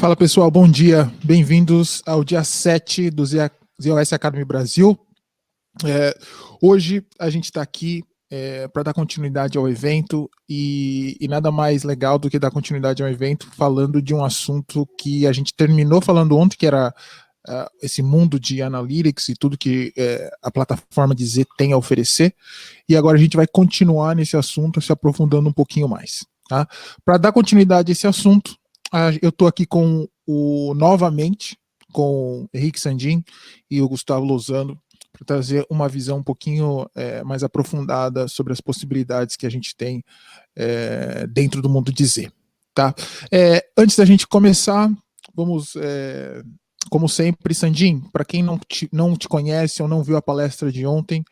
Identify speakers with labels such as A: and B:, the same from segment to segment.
A: Fala pessoal, bom dia, bem-vindos ao dia 7 do ZOS Academy Brasil. Hoje a gente está aqui para dar continuidade ao evento e nada mais legal do que dar continuidade ao evento falando de um assunto que a gente terminou falando ontem, que era esse mundo de analytics e tudo que a plataforma de Z tem a oferecer, e agora a gente vai continuar nesse assunto, se aprofundando um pouquinho mais. Tá? Para dar continuidade a esse assunto, eu estou aqui novamente com o Henrique Sandin e o Gustavo Lozano para trazer uma visão um pouquinho mais aprofundada sobre as possibilidades que a gente tem dentro do mundo de Z. Tá? Antes da gente começar, vamos, como sempre, Sandin, para quem não te conhece ou não viu a palestra de ontem,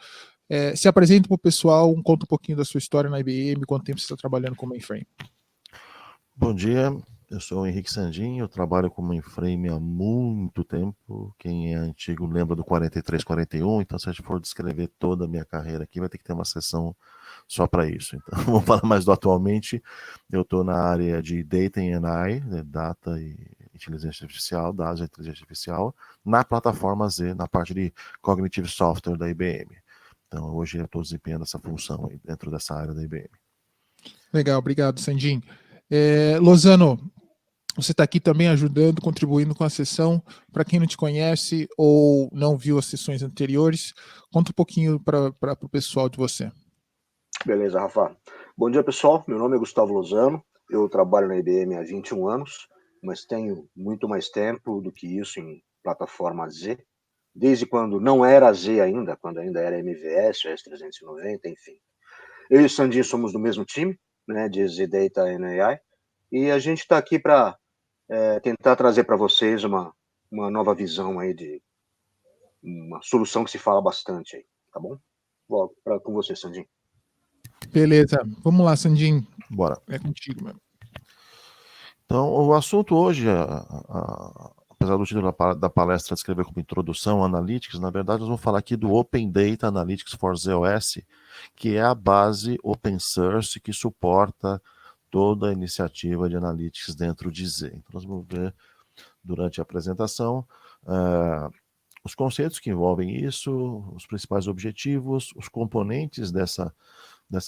A: se apresenta para o pessoal, conta um pouquinho da sua história na IBM, quanto tempo você está trabalhando com mainframe.
B: Bom dia, eu sou o Henrique Sandin, eu trabalho com mainframe há muito tempo. Quem é antigo lembra do 4341, então se a gente for descrever toda a minha carreira aqui, vai ter que ter uma sessão só para isso. Então, vamos falar mais do atualmente. Eu estou na área de Data and AI, Data e Inteligência Artificial, Dados e Inteligência Artificial, na plataforma Z, na parte de Cognitive Software da IBM. Então, hoje eu estou desempenhando essa função aí dentro dessa área da IBM.
A: Legal, obrigado, Sandin. Lozano, você está aqui também ajudando, contribuindo com a sessão. Para quem não te conhece ou não viu as sessões anteriores, conta um pouquinho para o pessoal de você.
C: Beleza, Rafa. Bom dia, pessoal. Meu nome é Gustavo Lozano. Eu trabalho na IBM há 21 anos, mas tenho muito mais tempo do que isso em plataforma Z. Desde quando não era Z ainda, quando ainda era MVS, S390, enfim. Eu e o Sandin somos do mesmo time, né, de Z Data and AI, e a gente está aqui para tentar trazer para vocês uma nova visão aí de uma solução que se fala bastante aí, tá bom? Volto com você, Sandin.
A: Beleza, vamos lá, Sandin.
B: Bora.
A: É contigo, meu.
B: Então, o assunto hoje, apesar do título da palestra descrever como introdução a Analytics, na verdade nós vamos falar aqui do Open Data Analytics for ZOS, que é a base open source que suporta toda a iniciativa de Analytics dentro de Z. Então nós vamos ver durante a apresentação os conceitos que envolvem isso, os principais objetivos, os componentes dessa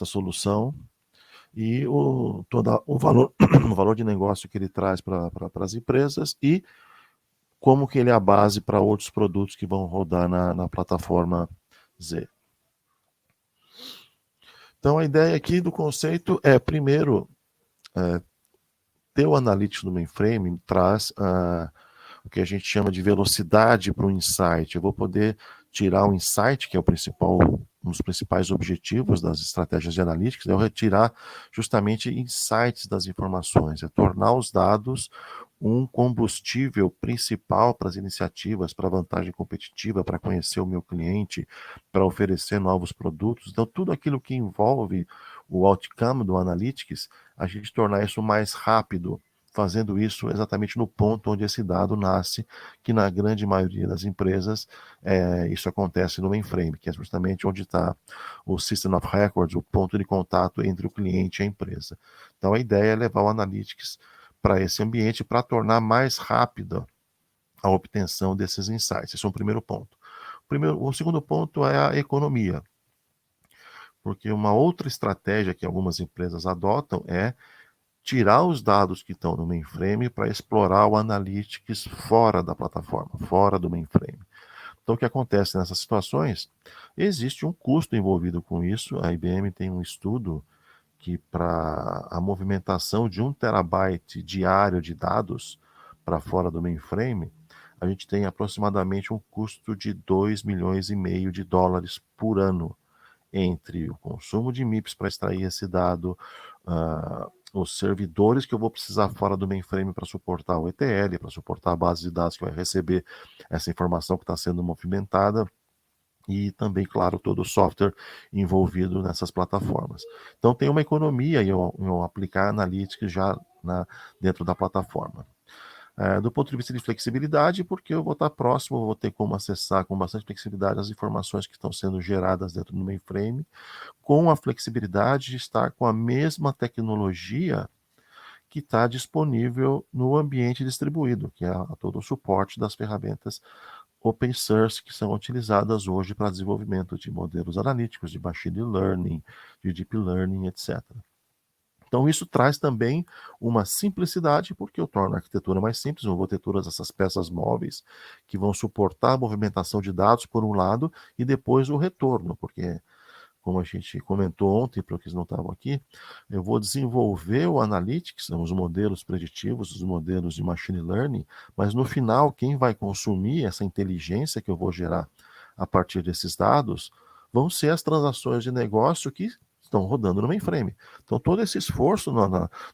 B: solução, e todo o valor, o valor de negócio que ele traz para as empresas e como que ele é a base para outros produtos que vão rodar na plataforma Z. Então, a ideia aqui do conceito é, primeiro, ter o Analytics no mainframe traz o que a gente chama de velocidade para o insight. Eu vou poder tirar o insight, que é um dos principais objetivos das estratégias de analytics, é retirar justamente insights das informações, é tornar os dados um combustível principal para as iniciativas, para a vantagem competitiva, para conhecer o meu cliente, para oferecer novos produtos. Então, tudo aquilo que envolve o outcome do analytics, a gente tornar isso mais rápido, fazendo isso exatamente no ponto onde esse dado nasce, que na grande maioria das empresas isso acontece no mainframe, que é justamente onde está o System of Records, o ponto de contato entre o cliente e a empresa. Então a ideia é levar o Analytics para esse ambiente para tornar mais rápida a obtenção desses insights. Esse é o primeiro ponto. O segundo ponto é a economia, porque uma outra estratégia que algumas empresas adotam é tirar os dados que estão no mainframe para explorar o Analytics fora da plataforma, fora do mainframe. Então, o que acontece nessas situações? Existe um custo envolvido com isso. A IBM tem um estudo que para a movimentação de 1 terabyte diário de dados para fora do mainframe, a gente tem aproximadamente um custo de 2,5 milhões de dólares por ano, entre o consumo de MIPS para extrair esse dado, os servidores que eu vou precisar fora do mainframe para suportar o ETL, para suportar a base de dados que vai receber essa informação que está sendo movimentada, e também, claro, todo o software envolvido nessas plataformas. Então tem uma economia em eu aplicar Analytics já dentro da plataforma. Do ponto de vista de flexibilidade, porque eu vou estar próximo, vou ter como acessar com bastante flexibilidade as informações que estão sendo geradas dentro do mainframe, com a flexibilidade de estar com a mesma tecnologia que está disponível no ambiente distribuído, que é todo o suporte das ferramentas open source que são utilizadas hoje para desenvolvimento de modelos analíticos, de machine learning, de deep learning, etc. Então isso traz também uma simplicidade, porque eu torno a arquitetura mais simples, eu vou ter todas essas peças móveis que vão suportar a movimentação de dados por um lado e depois o retorno, porque como a gente comentou ontem, para os que não estavam aqui, eu vou desenvolver o Analytics, os modelos preditivos, os modelos de Machine Learning, mas no final, quem vai consumir essa inteligência que eu vou gerar a partir desses dados vão ser as transações de negócio que estão rodando no mainframe. Então, todo esse esforço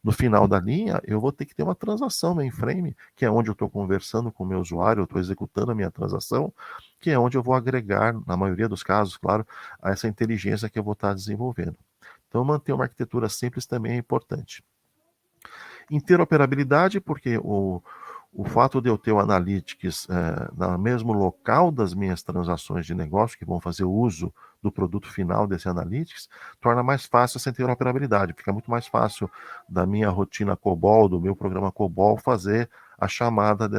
B: no final da linha, eu vou ter que ter uma transação mainframe, que é onde eu estou conversando com o meu usuário, eu estou executando a minha transação, que é onde eu vou agregar, na maioria dos casos, claro, a essa inteligência que eu vou estar desenvolvendo. Então, manter uma arquitetura simples também é importante. Interoperabilidade, porque o fato de eu ter o Analytics no mesmo local das minhas transações de negócio, que vão fazer uso do produto final desse Analytics, torna mais fácil essa interoperabilidade. Fica muito mais fácil da minha rotina COBOL, do meu programa COBOL, fazer a chamada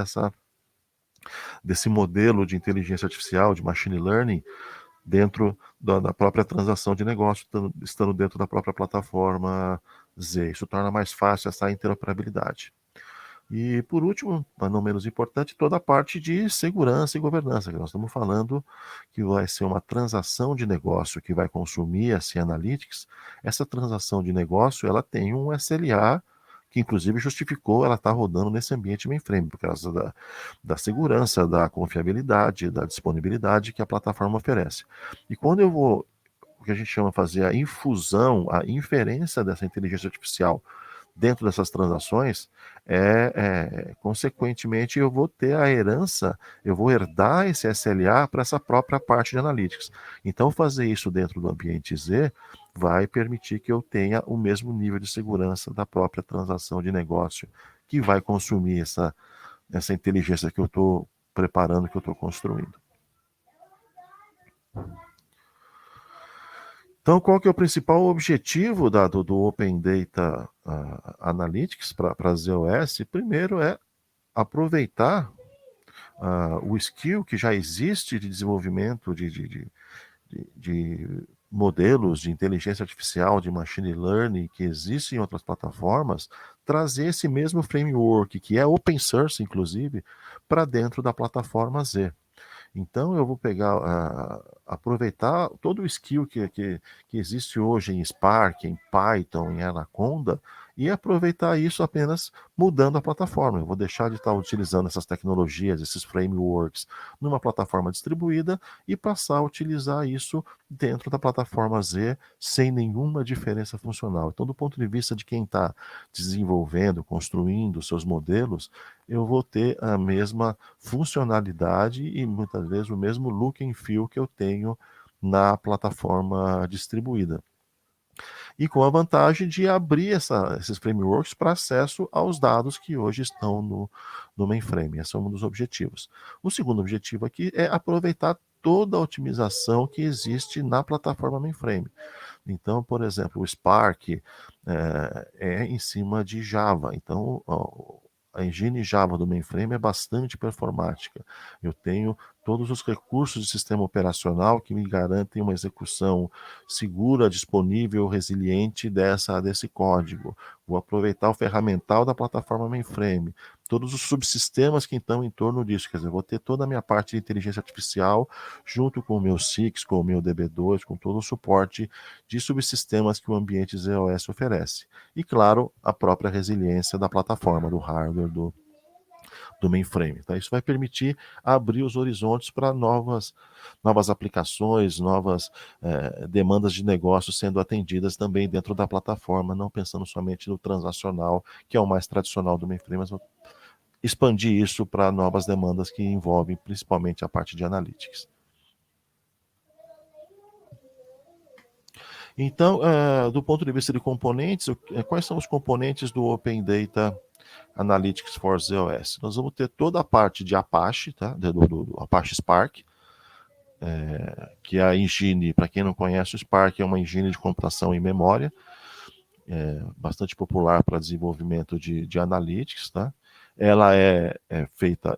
B: desse modelo de inteligência artificial, de machine learning, dentro da própria transação de negócio, estando dentro da própria plataforma Z. Isso torna mais fácil essa interoperabilidade. E, por último, mas não menos importante, toda a parte de segurança e governança, que nós estamos falando que vai ser uma transação de negócio que vai consumir esse Analytics. Essa transação de negócio, ela tem um SLA que, inclusive, justificou ela estar rodando nesse ambiente mainframe, por causa da segurança, da confiabilidade, da disponibilidade que a plataforma oferece. E quando eu vou, o que a gente chama de fazer a infusão, a inferência dessa inteligência artificial dentro dessas transações, consequentemente, eu vou ter a herança, eu vou herdar esse SLA para essa própria parte de analytics. Então, fazer isso dentro do ambiente Z vai permitir que eu tenha o mesmo nível de segurança da própria transação de negócio que vai consumir essa inteligência que eu estou preparando, que eu estou construindo. Então, qual que é o principal objetivo do Open Data Analytics para a ZOS? Primeiro é aproveitar o skill que já existe de desenvolvimento de modelos de inteligência artificial, de machine learning, que existe em outras plataformas, trazer esse mesmo framework, que é open source, inclusive, para dentro da plataforma Z. Então eu vou pegar, aproveitar todo o skill que existe hoje em Spark, em Python, em Anaconda, e aproveitar isso apenas mudando a plataforma. Eu vou deixar de estar utilizando essas tecnologias, esses frameworks, numa plataforma distribuída e passar a utilizar isso dentro da plataforma Z sem nenhuma diferença funcional. Então, do ponto de vista de quem está desenvolvendo, construindo seus modelos, eu vou ter a mesma funcionalidade e muitas vezes o mesmo look and feel que eu tenho na plataforma distribuída. E com a vantagem de abrir esses frameworks para acesso aos dados que hoje estão no mainframe. Esse é um dos objetivos. O segundo objetivo aqui é aproveitar toda a otimização que existe na plataforma mainframe. Então, por exemplo, o Spark é em cima de Java. Então, a engine Java do mainframe é bastante performática. Eu tenho todos os recursos de sistema operacional que me garantem uma execução segura, disponível, resiliente desse código. Vou aproveitar o ferramental da plataforma mainframe, todos os subsistemas que estão em torno disso. Quer dizer, vou ter toda a minha parte de inteligência artificial junto com o meu SIX, com o meu DB2, com todo o suporte de subsistemas que o ambiente ZOS oferece. E, claro, a própria resiliência da plataforma, do hardware, do mainframe. Tá? Isso vai permitir abrir os horizontes para novas aplicações, novas demandas de negócio sendo atendidas também dentro da plataforma, não pensando somente no transacional, que é o mais tradicional do mainframe, mas expandir isso para novas demandas que envolvem principalmente a parte de analytics. Então, do ponto de vista de componentes, quais são os componentes do Open Data Analytics for ZOS? Nós vamos ter toda a parte de Apache, tá? do Apache Spark, que é a engine, para quem não conhece, o Spark é uma engine de computação em memória. bastante popular para desenvolvimento de analytics, tá? Ela é feita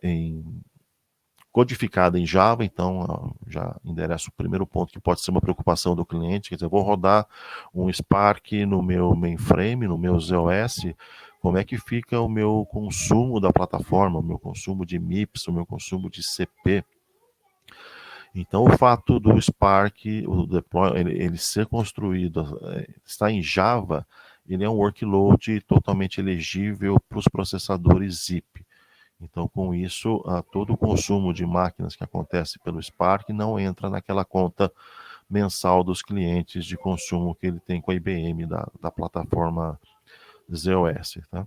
B: codificada em Java, então já endereça o primeiro ponto que pode ser uma preocupação do cliente, quer dizer, eu vou rodar um Spark no meu mainframe, no meu ZOS, como é que fica o meu consumo da plataforma, o meu consumo de MIPS, o meu consumo de CP. Então, o fato do Spark, o deploy, ele ser construído, está em Java, ele é um workload totalmente elegível para os processadores ZIP. Então, com isso, todo o consumo de máquinas que acontece pelo Spark não entra naquela conta mensal dos clientes de consumo que ele tem com a IBM da plataforma ZOS. Tá?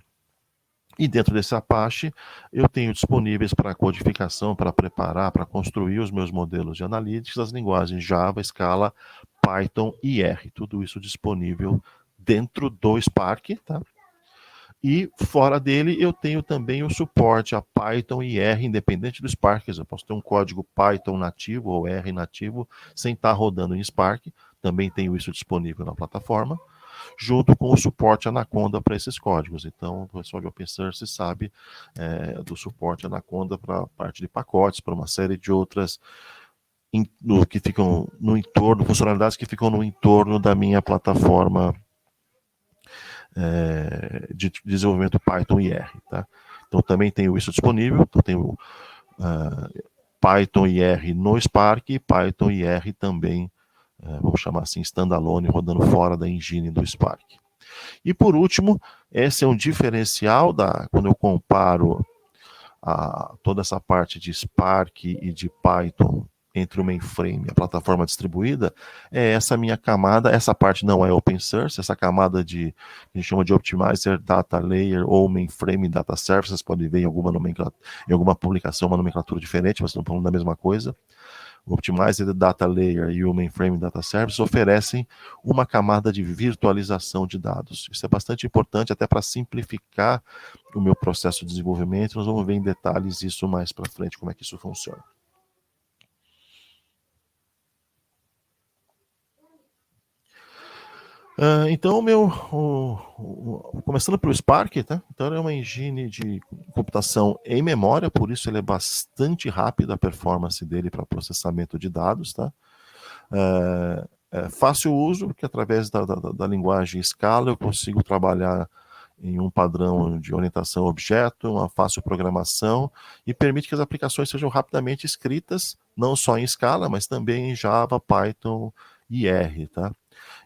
B: E dentro desse Apache, eu tenho disponíveis para codificação, para preparar, para construir os meus modelos de analytics, as linguagens Java, Scala, Python e R. Tudo isso disponível dentro do Spark, tá? E fora dele, eu tenho também o suporte a Python e R, independente do Spark. Eu posso ter um código Python nativo ou R nativo, sem estar rodando em Spark. Também tenho isso disponível na plataforma, junto com o suporte Anaconda para esses códigos. Então, o pessoal de Open Source sabe do suporte Anaconda para a parte de pacotes, para uma série de outras que ficam no entorno, funcionalidades que ficam no entorno da minha plataforma de desenvolvimento Python e R. Tá? Então também tenho isso disponível, então tenho Python e R no Spark, e Python e R também, vamos chamar assim, standalone, rodando fora da engine do Spark. E por último, esse é um diferencial quando eu comparo toda essa parte de Spark e de Python entre o mainframe e a plataforma distribuída, é essa minha camada, essa parte não é open source, essa camada que a gente chama de Optimizer Data Layer ou Mainframe Data Service, vocês podem ver em alguma publicação uma nomenclatura diferente, mas estão falando da mesma coisa. O Optimizer Data Layer e o Mainframe Data Service oferecem uma camada de virtualização de dados. Isso é bastante importante até para simplificar o meu processo de desenvolvimento. Nós vamos ver em detalhes isso mais para frente, como é que isso funciona. Então, começando pelo Spark, tá? Então ele é uma engine de computação em memória, por isso ele é bastante rápido a performance dele para processamento de dados, tá? Fácil uso, porque através da linguagem Scala eu consigo trabalhar em um padrão de orientação a objeto, uma fácil programação, e permite que as aplicações sejam rapidamente escritas, não só em Scala, mas também em Java, Python e R, tá?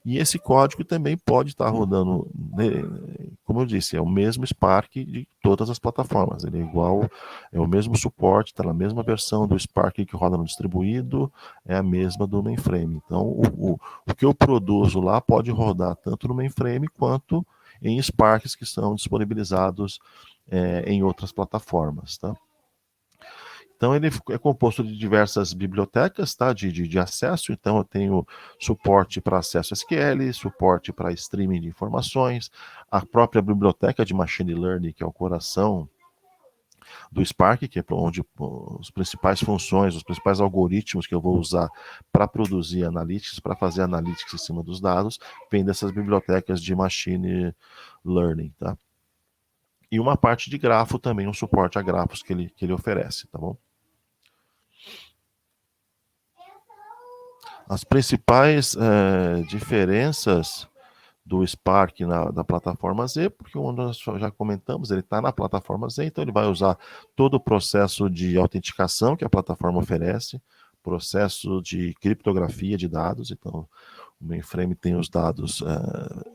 B: E esse código também pode estar rodando, como eu disse, é o mesmo Spark de todas as plataformas. Ele é igual, é o mesmo suporte, está na mesma versão do Spark que roda no distribuído, é a mesma do mainframe. Então, o que eu produzo lá pode rodar tanto no mainframe quanto em Sparks que são disponibilizados em outras plataformas, tá? Então, ele é composto de diversas bibliotecas, tá, de acesso. Então, eu tenho suporte para acesso SQL, suporte para streaming de informações, a própria biblioteca de Machine Learning, que é o coração do Spark, que é onde as principais funções, os principais algoritmos que eu vou usar para produzir analytics, para fazer analytics em cima dos dados, vem dessas bibliotecas de Machine Learning, tá? E uma parte de grafo também, um suporte a grafos que ele oferece, tá bom? As principais diferenças do Spark da plataforma Z, porque como nós já comentamos, ele está na plataforma Z, então ele vai usar todo o processo de autenticação que a plataforma oferece, processo de criptografia de dados, então o mainframe tem os dados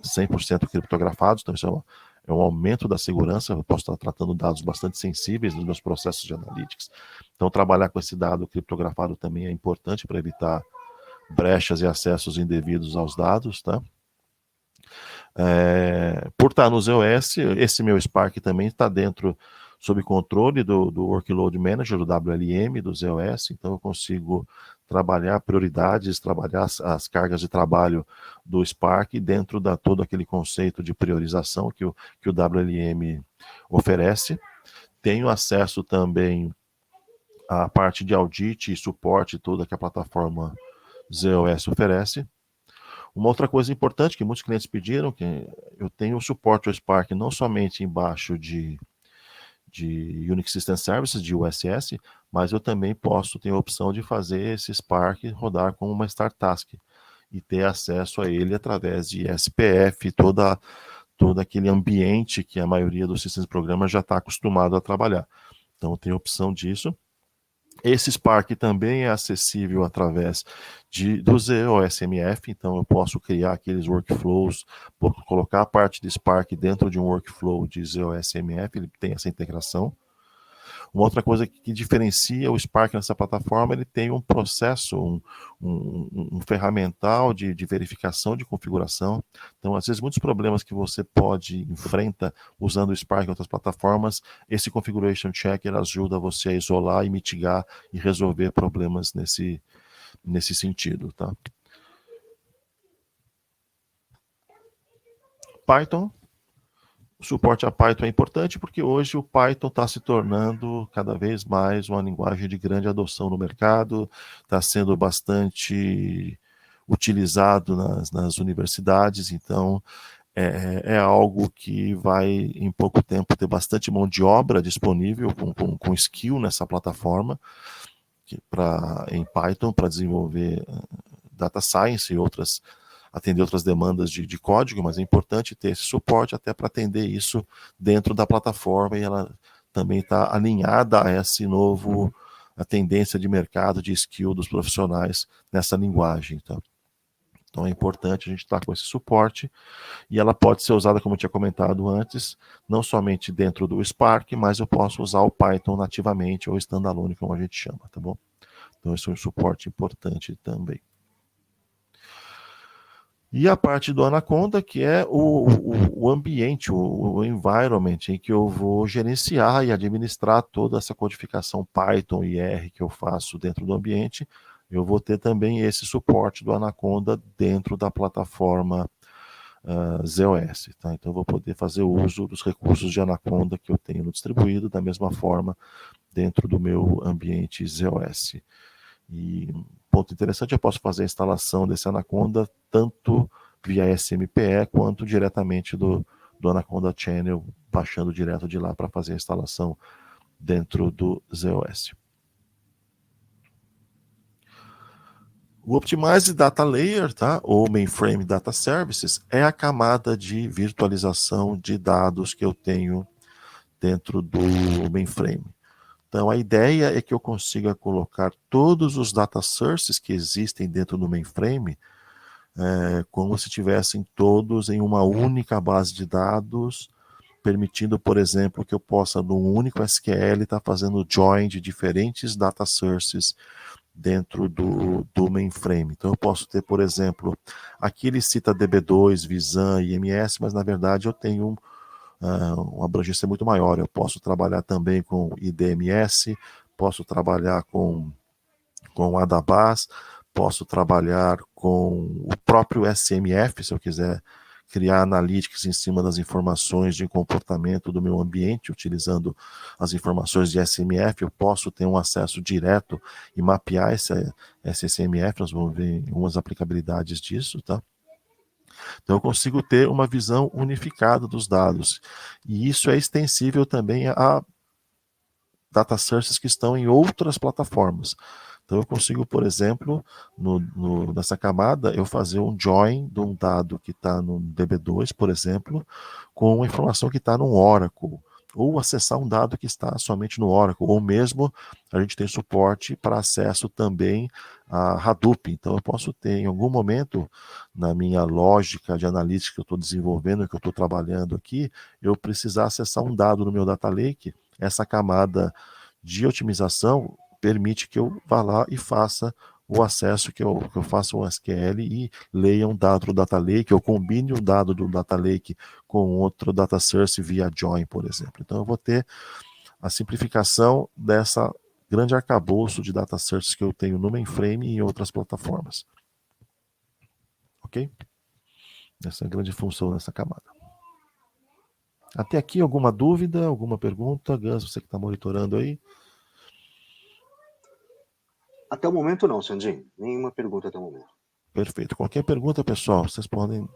B: 100% criptografados, então isso é um aumento da segurança. Eu posso estar tratando dados bastante sensíveis nos meus processos de analytics, então trabalhar com esse dado criptografado também é importante para evitar brechas e acessos indevidos aos dados, tá? Por estar no ZOS, esse meu Spark também está sob controle do Workload Manager, do WLM, do ZOS, então eu consigo trabalhar prioridades, trabalhar as cargas de trabalho do Spark dentro de todo aquele conceito de priorização que o WLM oferece. Tenho acesso também à parte de audit e suporte toda que a plataforma ZOS oferece. Uma outra coisa importante que muitos clientes pediram, que eu tenho o suporte ao Spark não somente embaixo de Unix System Services, de USS, mas eu também posso ter a opção de fazer esse Spark rodar com uma StarTask e ter acesso a ele através de SPF, todo aquele ambiente que a maioria dos sistemas de programa já está acostumado a trabalhar. Então tem a opção disso. Esse Spark também é acessível através do ZOSMF, então eu posso criar aqueles workflows, colocar a parte de Spark dentro de um workflow de ZOSMF, ele tem essa integração. Uma outra coisa que diferencia o Spark nessa plataforma, ele tem um processo, um ferramental de verificação de configuração. Então, às vezes, muitos problemas que você enfrenta usando o Spark em outras plataformas, esse Configuration Checker ajuda você a isolar e mitigar e resolver problemas nesse sentido. Tá? Python. O suporte a Python é importante porque hoje o Python está se tornando cada vez mais uma linguagem de grande adoção no mercado, está sendo bastante utilizado nas universidades, então é algo que vai em pouco tempo ter bastante mão de obra disponível com skill nessa plataforma em Python para desenvolver data science e atender outras demandas de código, mas é importante ter esse suporte até para atender isso dentro da plataforma e ela também está alinhada a a tendência de mercado, de skill dos profissionais nessa linguagem. Tá? Então é importante a gente estar com esse suporte e ela pode ser usada, como eu tinha comentado antes, não somente dentro do Spark, mas eu posso usar o Python nativamente ou standalone, como a gente chama, tá bom? Então esse é um suporte importante também. E a parte do Anaconda, que é o ambiente, o environment em que eu vou gerenciar e administrar toda essa codificação Python e R que eu faço dentro do ambiente, eu vou ter também esse suporte do Anaconda dentro da plataforma ZOS. Tá? Então eu vou poder fazer uso dos recursos de Anaconda que eu tenho no distribuído da mesma forma dentro do meu ambiente ZOS. E ponto interessante, eu posso fazer a instalação desse Anaconda tanto via SMPE quanto diretamente do Anaconda Channel, baixando direto de lá para fazer a instalação dentro do ZOS. O Optimized Data Layer, tá? Ou Mainframe Data Services, é a camada de virtualização de dados que eu tenho dentro do mainframe. Então, a ideia é que eu consiga colocar todos os data sources que existem dentro do mainframe como se tivessem todos em uma única base de dados, permitindo, por exemplo, que eu possa, num único SQL, estar fazendo join de diferentes data sources dentro do mainframe. Então, eu posso ter, por exemplo, aqui ele cita DB2, Visan, IMS, mas, na verdade, eu tenho uma abrangência muito maior. Eu posso trabalhar também com IDMS, posso trabalhar com Adabas, posso trabalhar com o próprio SMF, se eu quiser criar analytics em cima das informações de comportamento do meu ambiente, utilizando as informações de SMF, eu posso ter um acesso direto e mapear esse SMF, nós vamos ver algumas aplicabilidades disso, tá? Então eu consigo ter uma visão unificada dos dados. E isso é extensível também a data sources que estão em outras plataformas. Então eu consigo, por exemplo, nessa camada, eu fazer um join de um dado que está no DB2, por exemplo, com uma informação que está no Oracle, ou acessar um dado que está somente no Oracle, ou mesmo a gente tem suporte para acesso também a Hadoop. Então eu posso ter em algum momento na minha lógica de analítica que eu estou desenvolvendo, que eu estou trabalhando aqui, eu precisar acessar um dado no meu data lake, essa camada de otimização permite que eu vá lá e faça o acesso, que eu faça um SQL e leia um dado do data lake, eu combine um dado do data lake com outro data source via join, por exemplo. Então eu vou ter a simplificação dessa grande arcabouço de data sources que eu tenho no mainframe e em outras plataformas. Ok? Essa é a grande função dessa camada. Até aqui, alguma dúvida, alguma pergunta? Gans, você que está monitorando aí?
C: Até o momento não, Sandrinho. Nenhuma pergunta até o momento.
B: Perfeito. Qualquer pergunta, pessoal, vocês podem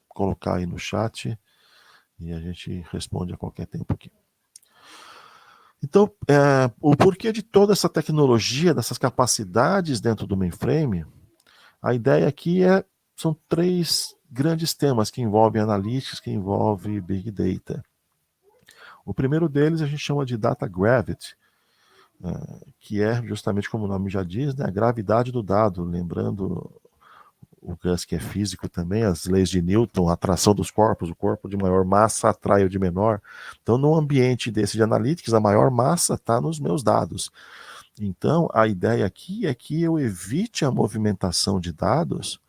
B: colocar aí no chat e a gente responde a qualquer tempo aqui. Então, o porquê de toda essa tecnologia, dessas capacidades dentro do mainframe, a ideia aqui são 3 grandes temas que envolvem analytics, que envolvem Big Data. O primeiro deles a gente chama de Data Gravity, que é justamente como o nome já diz, né, a gravidade do dado, lembrando o Gus, que é físico também, as leis de Newton, a atração dos corpos, o corpo de maior massa atrai o de menor. Então, num ambiente desse de analytics, a maior massa está nos meus dados. Então, a ideia aqui é que eu evite a movimentação de dados.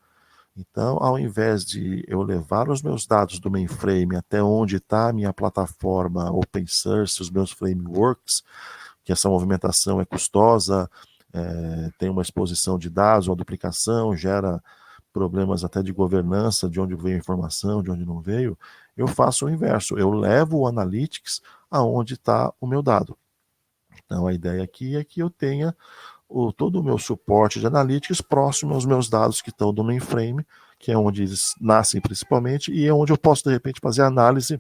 B: Então, ao invés de eu levar os meus dados do mainframe até onde está a minha plataforma open source, os meus frameworks, que essa movimentação é custosa, tem uma exposição de dados, uma duplicação, gera problemas até de governança, de onde veio a informação, de onde não veio, eu faço o inverso, eu levo o Analytics aonde está o meu dado. Então a ideia aqui é que eu tenha todo o meu suporte de Analytics próximo aos meus dados que estão no mainframe, que é onde eles nascem principalmente, e é onde eu posso de repente fazer análise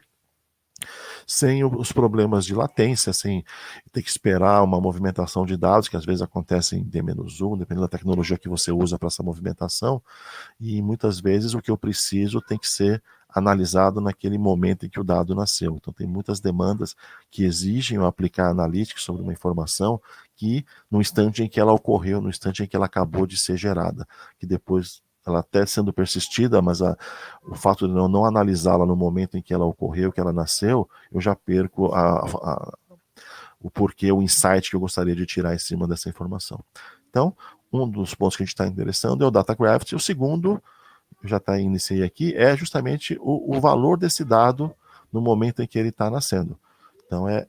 B: sem os problemas de latência, sem ter que esperar uma movimentação de dados, que às vezes acontece em D-1, dependendo da tecnologia que você usa para essa movimentação, e muitas vezes o que eu preciso tem que ser analisado naquele momento em que o dado nasceu. Então tem muitas demandas que exigem eu aplicar analytics sobre uma informação que no instante em que ela ocorreu, no instante em que ela acabou de ser gerada, que depois ela até sendo persistida, mas o fato de eu não analisá-la no momento em que ela ocorreu, que ela nasceu, eu já perco o porquê, o insight que eu gostaria de tirar em cima dessa informação. Então, um dos pontos que a gente está interessando é o Data Gravity. O segundo, eu já iniciei aqui, é justamente o valor desse dado no momento em que ele está nascendo. Então, é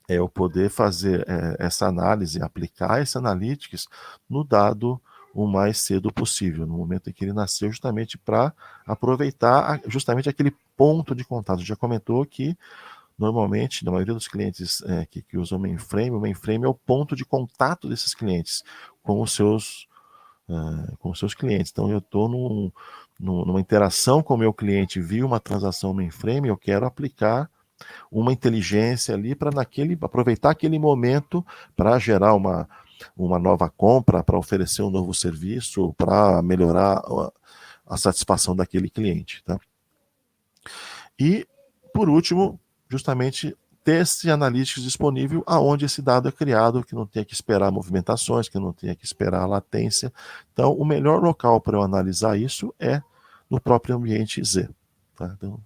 B: eu poder fazer essa análise, aplicar esse analytics no dado o mais cedo possível, no momento em que ele nasceu, justamente para aproveitar justamente aquele ponto de contato. Já comentou que, normalmente, na maioria dos clientes que usam o mainframe é o ponto de contato desses clientes com os seus clientes. Então, eu estou numa interação com o meu cliente via uma transação mainframe, eu quero aplicar uma inteligência ali para aproveitar aquele momento para gerar uma nova compra, para oferecer um novo serviço, para melhorar a satisfação daquele cliente. Tá? E, por último, justamente ter esse analytics disponível aonde esse dado é criado, que não tenha que esperar movimentações, que não tenha que esperar latência. Então, o melhor local para eu analisar isso é no próprio ambiente Z. Tá? Então,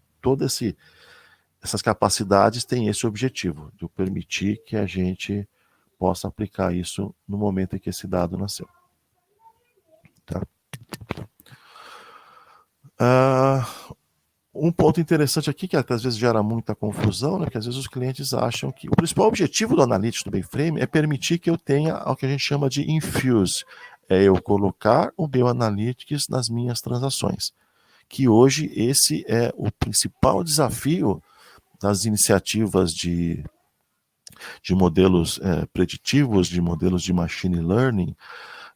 B: essas capacidades têm esse objetivo, de permitir que a gente possa aplicar isso no momento em que esse dado nasceu. Tá? Um ponto interessante aqui, que às vezes gera muita confusão, né, porque às vezes os clientes acham que o principal objetivo do Analytics do mainframe é permitir que eu tenha o que a gente chama de infuse, é eu colocar o meu Analytics nas minhas transações, que hoje esse é o principal desafio das iniciativas de modelos preditivos, de modelos de machine learning,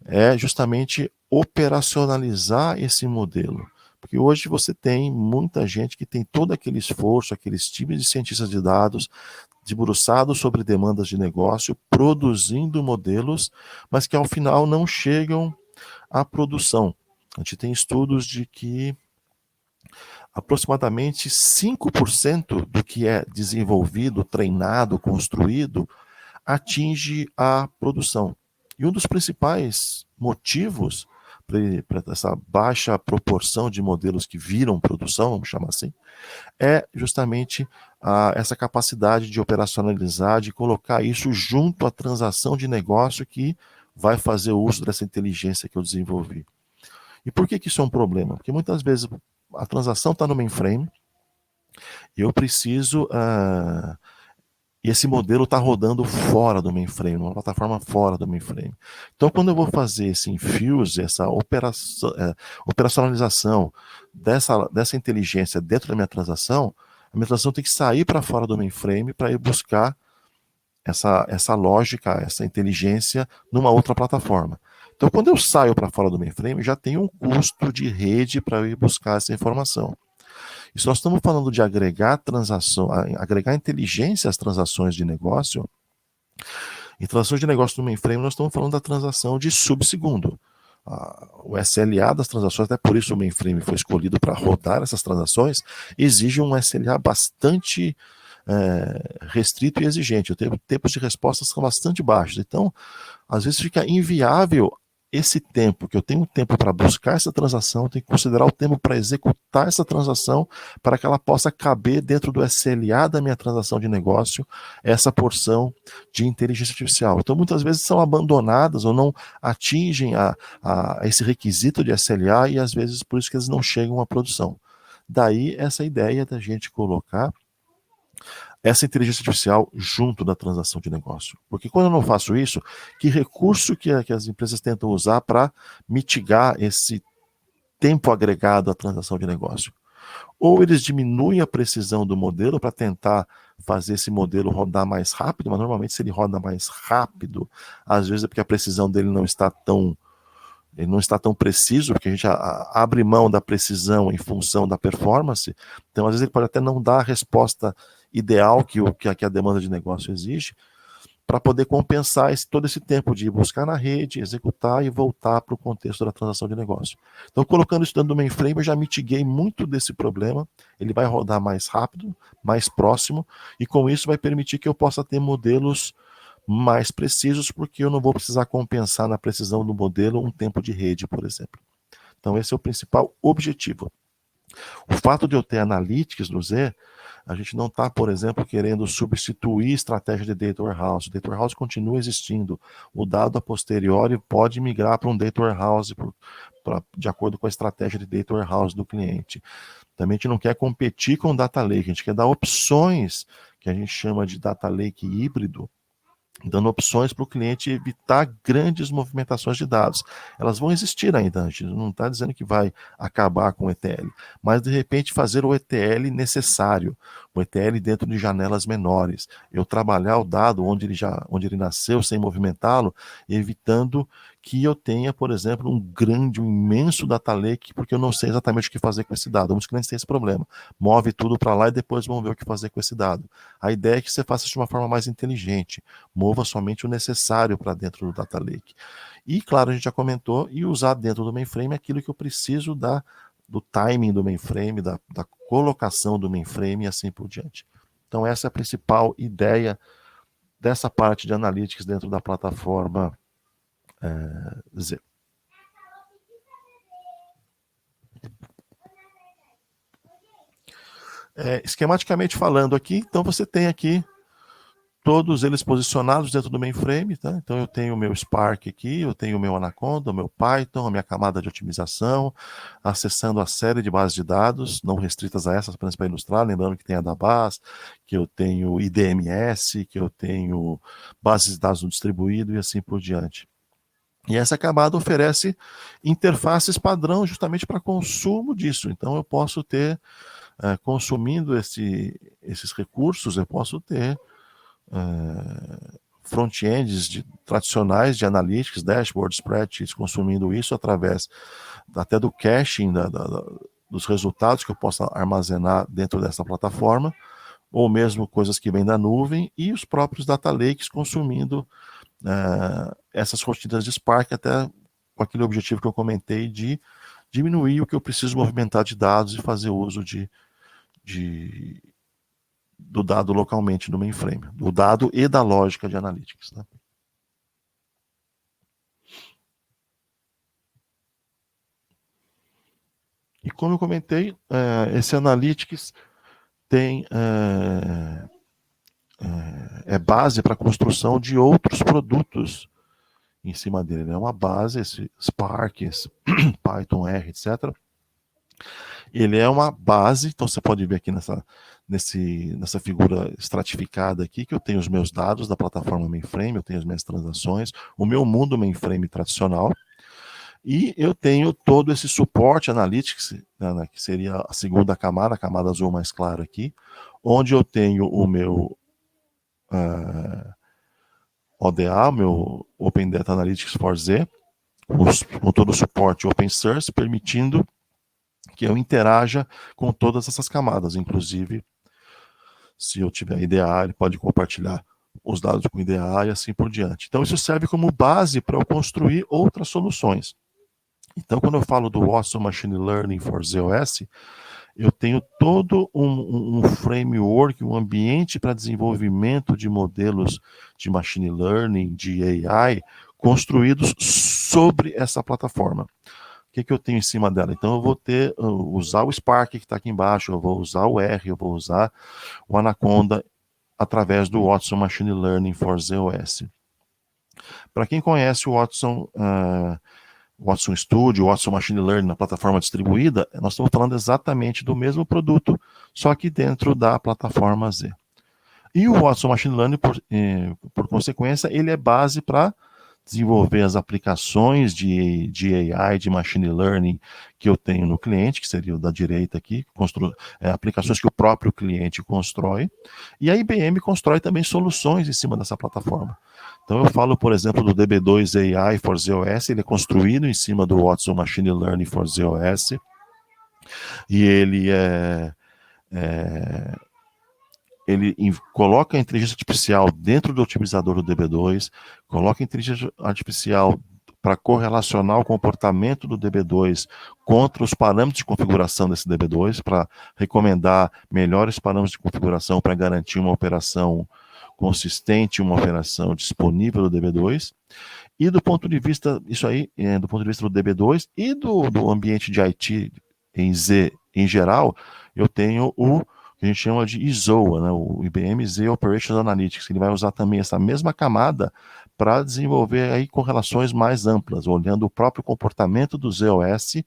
B: é justamente operacionalizar esse modelo. Porque hoje você tem muita gente que tem todo aquele esforço, aqueles times de cientistas de dados, debruçados sobre demandas de negócio, produzindo modelos, mas que ao final não chegam à produção. A gente tem estudos de que aproximadamente 5% do que é desenvolvido, treinado, construído, atinge a produção. E um dos principais motivos para essa baixa proporção de modelos que viram produção, vamos chamar assim, é justamente essa capacidade de operacionalizar, de colocar isso junto à transação de negócio que vai fazer uso dessa inteligência que eu desenvolvi. E por que isso é um problema? Porque muitas vezes a transação está no mainframe e eu preciso... e esse modelo está rodando fora do mainframe, uma plataforma fora do mainframe. Então, quando eu vou fazer esse infuse, essa operacionalização dessa inteligência dentro da minha transação, a minha transação tem que sair para fora do mainframe para ir buscar essa lógica, essa inteligência numa outra plataforma. Então, quando eu saio para fora do mainframe, já tem um custo de rede para eu ir buscar essa informação. E se nós estamos falando de agregar transação, agregar inteligência às transações de negócio, em transações de negócio no mainframe, nós estamos falando da transação de subsegundo. O SLA das transações, até por isso o mainframe foi escolhido para rodar essas transações, exige um SLA bastante restrito e exigente. Os tempos de resposta são bastante baixos. Então, às vezes fica inviável esse tempo, que eu tenho tempo para buscar essa transação, eu tenho que considerar o tempo para executar essa transação, para que ela possa caber dentro do SLA da minha transação de negócio, essa porção de inteligência artificial. Então, muitas vezes são abandonadas ou não atingem esse requisito de SLA e, às vezes, por isso que eles não chegam à produção. Daí, essa ideia da gente colocar essa inteligência artificial junto da transação de negócio. Porque quando eu não faço isso, que recurso que as empresas tentam usar para mitigar esse tempo agregado à transação de negócio? Ou eles diminuem a precisão do modelo para tentar fazer esse modelo rodar mais rápido, mas normalmente se ele roda mais rápido, às vezes é porque a precisão dele não está tão preciso, porque a gente abre mão da precisão em função da performance, então às vezes ele pode até não dar a resposta ideal que a demanda de negócio exige, para poder compensar todo esse tempo de buscar na rede, executar e voltar para o contexto da transação de negócio. Então, colocando isso dentro do mainframe, eu já mitiguei muito desse problema, ele vai rodar mais rápido, mais próximo, e com isso vai permitir que eu possa ter modelos mais precisos, porque eu não vou precisar compensar na precisão do modelo um tempo de rede, por exemplo. Então, esse é o principal objetivo. O fato de eu ter analytics no Z, a gente não está, por exemplo, querendo substituir estratégia de data warehouse. O data warehouse continua existindo. O dado a posteriori pode migrar para um data warehouse de acordo com a estratégia de data warehouse do cliente. Também a gente não quer competir com o data lake, a gente quer dar opções que a gente chama de data lake híbrido, dando opções para o cliente evitar grandes movimentações de dados. Elas vão existir ainda, a gente não está dizendo que vai acabar com o ETL, mas de repente fazer o ETL necessário, o ETL dentro de janelas menores, eu trabalhar o dado onde ele nasceu sem movimentá-lo, evitando que eu tenha, por exemplo, um imenso data lake, porque eu não sei exatamente o que fazer com esse dado. Muitos clientes têm esse problema. Move tudo para lá e depois vão ver o que fazer com esse dado. A ideia é que você faça de uma forma mais inteligente. Mova somente o necessário para dentro do data lake. E, claro, a gente já comentou, e usar dentro do mainframe aquilo que eu preciso do timing do mainframe, da colocação do mainframe e assim por diante. Então, essa é a principal ideia dessa parte de analytics dentro da plataforma Z. Esquematicamente falando aqui, então você tem aqui todos eles posicionados dentro do mainframe, tá? Então eu tenho o meu Spark aqui, eu tenho o meu Anaconda, o meu Python, a minha camada de otimização, acessando a série de bases de dados, não restritas a essas, apenas para ilustrar, lembrando que tem a Database, que eu tenho IDMS, que eu tenho bases de dados no distribuído e assim por diante. E essa camada oferece interfaces padrão justamente para consumo disso. Então eu posso ter, consumindo esses recursos, eu posso ter front-ends tradicionais de analytics, dashboards, spreadsheets, consumindo isso através até do caching dos resultados que eu possa armazenar dentro dessa plataforma, ou mesmo coisas que vêm da nuvem, e os próprios data lakes consumindo essas rotinas de Spark, até com aquele objetivo que eu comentei de diminuir o que eu preciso movimentar de dados e fazer uso do dado localmente no mainframe, do dado e da lógica de analytics. Né? E como eu comentei, esse analytics tem base para a construção de outros produtos em cima dele. É uma base, esse Spark, esse Python R, etc. Ele é uma base, então você pode ver aqui nessa figura estratificada aqui, que eu tenho os meus dados da plataforma mainframe, eu tenho as minhas transações, o meu mundo mainframe tradicional, e eu tenho todo esse suporte analytics, né, que seria a segunda camada, a camada azul mais clara aqui, onde eu tenho o meu ODA, meu Open Data Analytics for Z, com todo o suporte open source, permitindo que eu interaja com todas essas camadas, inclusive, se eu tiver IDA, ele pode compartilhar os dados com IDA e assim por diante. Então, isso serve como base para eu construir outras soluções. Então, quando eu falo do Watson Machine Learning for ZOS, eu tenho todo um framework, um ambiente para desenvolvimento de modelos de machine learning, de AI, construídos sobre essa plataforma. O que eu tenho em cima dela? Então, eu vou usar o Spark, que está aqui embaixo, eu vou usar o R, eu vou usar o Anaconda, através do Watson Machine Learning for ZOS. Para quem conhece o Watson Studio, Watson Machine Learning na plataforma distribuída, nós estamos falando exatamente do mesmo produto, só que dentro da plataforma Z. E o Watson Machine Learning, por consequência, ele é base para desenvolver as aplicações de AI, de Machine Learning que eu tenho no cliente, que seria o da direita aqui, aplicações que o próprio cliente constrói, e a IBM constrói também soluções em cima dessa plataforma. Então eu falo, por exemplo, do DB2 AI for ZOS, ele é construído em cima do Watson Machine Learning for ZOS, e ele coloca a inteligência artificial dentro do otimizador do DB2, coloca a inteligência artificial para correlacionar o comportamento do DB2 contra os parâmetros de configuração desse DB2, para recomendar melhores parâmetros de configuração para garantir uma operação consistente, uma operação disponível do DB2. E do ponto de vista, isso aí, do ponto de vista do DB2 e do ambiente de IT em Z em geral, eu tenho o que a gente chama de IZOA, né, o IBM Z Operations Analytics. Ele vai usar também essa mesma camada para desenvolver aí correlações mais amplas, olhando o próprio comportamento do ZOS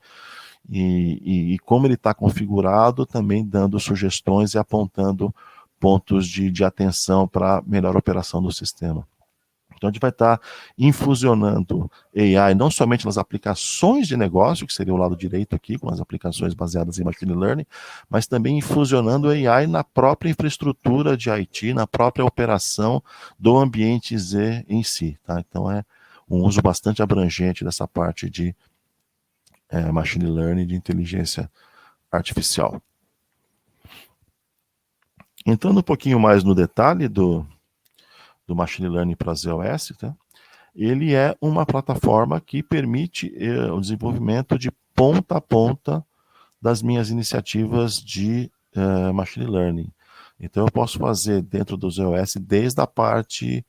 B: e como ele está configurado, também dando sugestões e apontando pontos de atenção para melhor operação do sistema. Então, a gente vai estar infusionando AI não somente nas aplicações de negócio, que seria o lado direito aqui, com as aplicações baseadas em Machine Learning, mas também infusionando AI na própria infraestrutura de IT, na própria operação do ambiente Z em si. Tá? Então, é um uso bastante abrangente dessa parte de Machine Learning, de inteligência artificial. Entrando um pouquinho mais no detalhe do Machine Learning para ZOS, tá? Ele é uma plataforma que permite o desenvolvimento de ponta a ponta das minhas iniciativas de Machine Learning. Então, eu posso fazer dentro do ZOS desde a parte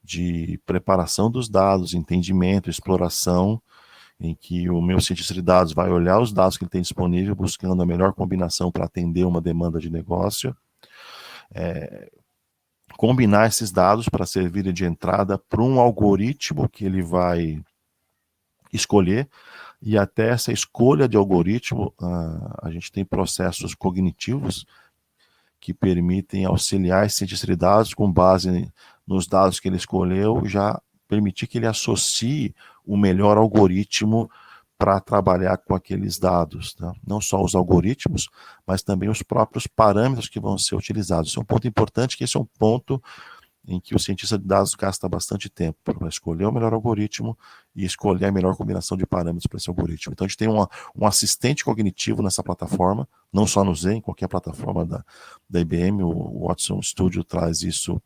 B: de preparação dos dados, entendimento, exploração, em que o meu cientista de dados vai olhar os dados que ele tem disponível, buscando a melhor combinação para atender uma demanda de negócio, combinar esses dados para servirem de entrada para um algoritmo que ele vai escolher, e até essa escolha de algoritmo, a gente tem processos cognitivos que permitem auxiliar esse cientista de dados com base nos dados que ele escolheu, já permitir que ele associe o melhor algoritmo para trabalhar com aqueles dados, tá? Não só os algoritmos, mas também os próprios parâmetros que vão ser utilizados. Isso é um ponto importante, que esse é um ponto em que o cientista de dados gasta bastante tempo para escolher o melhor algoritmo e escolher a melhor combinação de parâmetros para esse algoritmo. Então a gente tem um assistente cognitivo nessa plataforma, não só no Z, em qualquer plataforma da IBM, o Watson Studio traz isso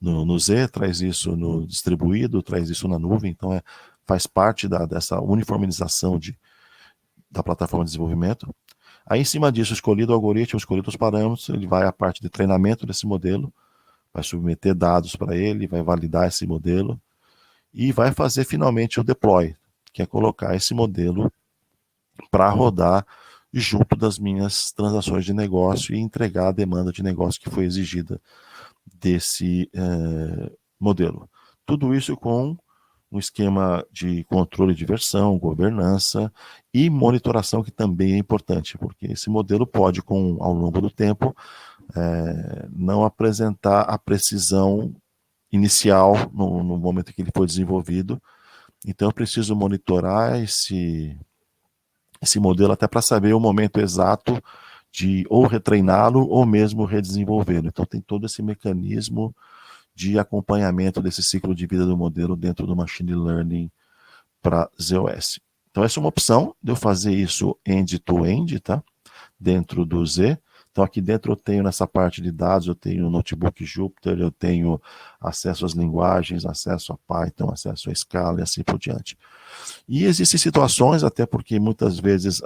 B: no Z, traz isso no distribuído, traz isso na nuvem, então faz parte dessa uniformização da plataforma de desenvolvimento. Aí, em cima disso, escolhido o algoritmo, escolhido os parâmetros, ele vai à parte de treinamento desse modelo, vai submeter dados para ele, vai validar esse modelo e vai fazer finalmente o deploy, que é colocar esse modelo para rodar junto das minhas transações de negócio e entregar a demanda de negócio que foi exigida desse modelo. Tudo isso com um esquema de controle de versão, governança e monitoração, que também é importante, porque esse modelo pode, ao longo do tempo, não apresentar a precisão inicial no momento em que ele foi desenvolvido. Então eu preciso monitorar esse modelo até para saber o momento exato de ou retreiná-lo ou mesmo redesenvolvê-lo. Então tem todo esse mecanismo de acompanhamento desse ciclo de vida do modelo dentro do Machine Learning para ZOS. Então essa é uma opção de eu fazer isso end-to-end, tá? Dentro do Z. Então aqui dentro eu tenho nessa parte de dados, eu tenho o notebook Jupyter, eu tenho acesso às linguagens, acesso a Python, acesso a Scala e assim por diante. E existem situações, até porque muitas vezes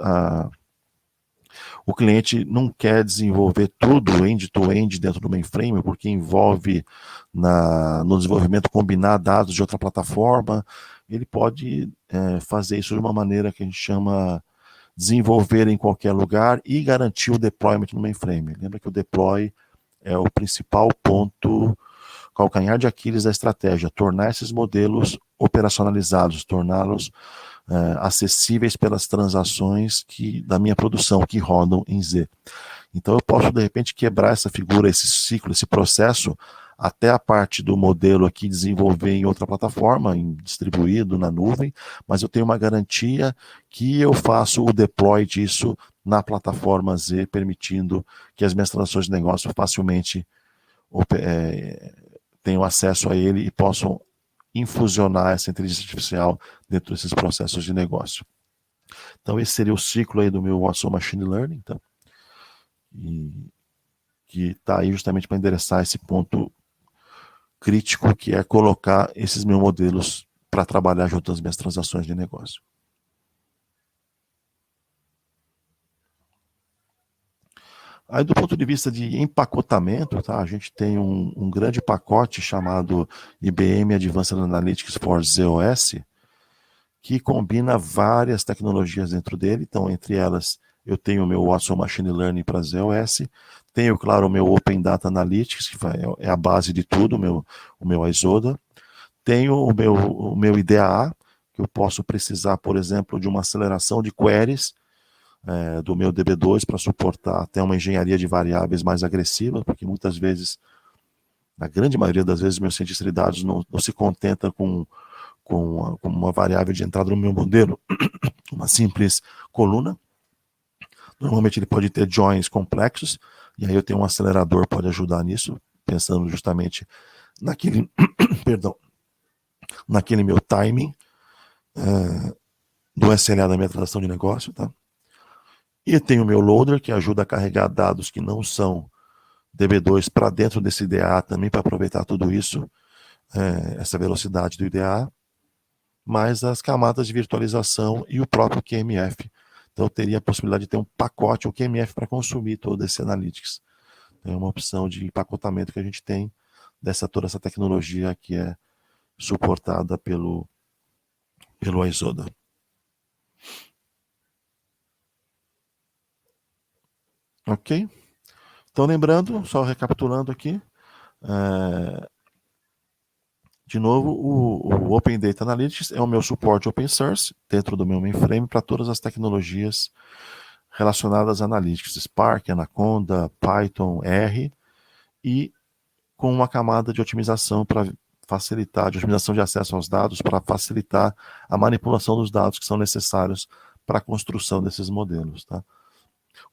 B: o cliente não quer desenvolver tudo end-to-end dentro do mainframe, porque envolve no desenvolvimento combinar dados de outra plataforma. Ele pode fazer isso de uma maneira que a gente chama desenvolver em qualquer lugar e garantir o deployment no mainframe. Lembra que o deploy é o principal ponto, calcanhar de Aquiles da estratégia, tornar esses modelos operacionalizados, torná-los acessíveis pelas transações da minha produção, que rodam em Z. Então eu posso, de repente, quebrar essa figura, esse ciclo, esse processo, até a parte do modelo aqui desenvolver em outra plataforma, distribuído na nuvem, mas eu tenho uma garantia que eu faço o deploy disso na plataforma Z, permitindo que as minhas transações de negócio facilmente tenham acesso a ele e possam infusionar essa inteligência artificial dentro desses processos de negócio. Então esse seria o ciclo aí do meu Watson Machine Learning, tá? E que está aí justamente para endereçar esse ponto crítico, que é colocar esses meus modelos para trabalhar junto às minhas transações de negócio. Aí, do ponto de vista de empacotamento, tá, a gente tem um grande pacote chamado IBM Advanced Analytics for ZOS, que combina várias tecnologias dentro dele. Então, entre elas, eu tenho o meu Watson Machine Learning para ZOS, tenho, claro, o meu Open Data Analytics, que é a base de tudo, o meu IZODA. Tenho o meu IDAA, que eu posso precisar, por exemplo, de uma aceleração de queries do meu DB2 para suportar até uma engenharia de variáveis mais agressiva, porque muitas vezes, na grande maioria das vezes, meu cientista de dados não se contenta com uma variável de entrada no meu modelo, uma simples coluna. Normalmente ele pode ter joins complexos, e aí eu tenho um acelerador que pode ajudar nisso, pensando justamente naquele, naquele meu timing do SLA da minha transação de negócio, tá? E tem o meu loader, que ajuda a carregar dados que não são DB2 para dentro desse IDA também, para aproveitar tudo isso, essa velocidade do IDA, mais as camadas de virtualização e o próprio QMF. Então eu teria a possibilidade de ter um pacote, o QMF, para consumir todo esse Analytics. É uma opção de empacotamento que a gente tem toda essa tecnologia que é suportada pelo IZODA. Ok? Então, lembrando, só recapitulando aqui, de novo, o Open Data Analytics é o meu suporte open source dentro do meu mainframe para todas as tecnologias relacionadas a Analytics, Spark, Anaconda, Python, R, e com uma camada de otimização para facilitar, de otimização de acesso aos dados, para facilitar a manipulação dos dados que são necessários para a construção desses modelos, tá?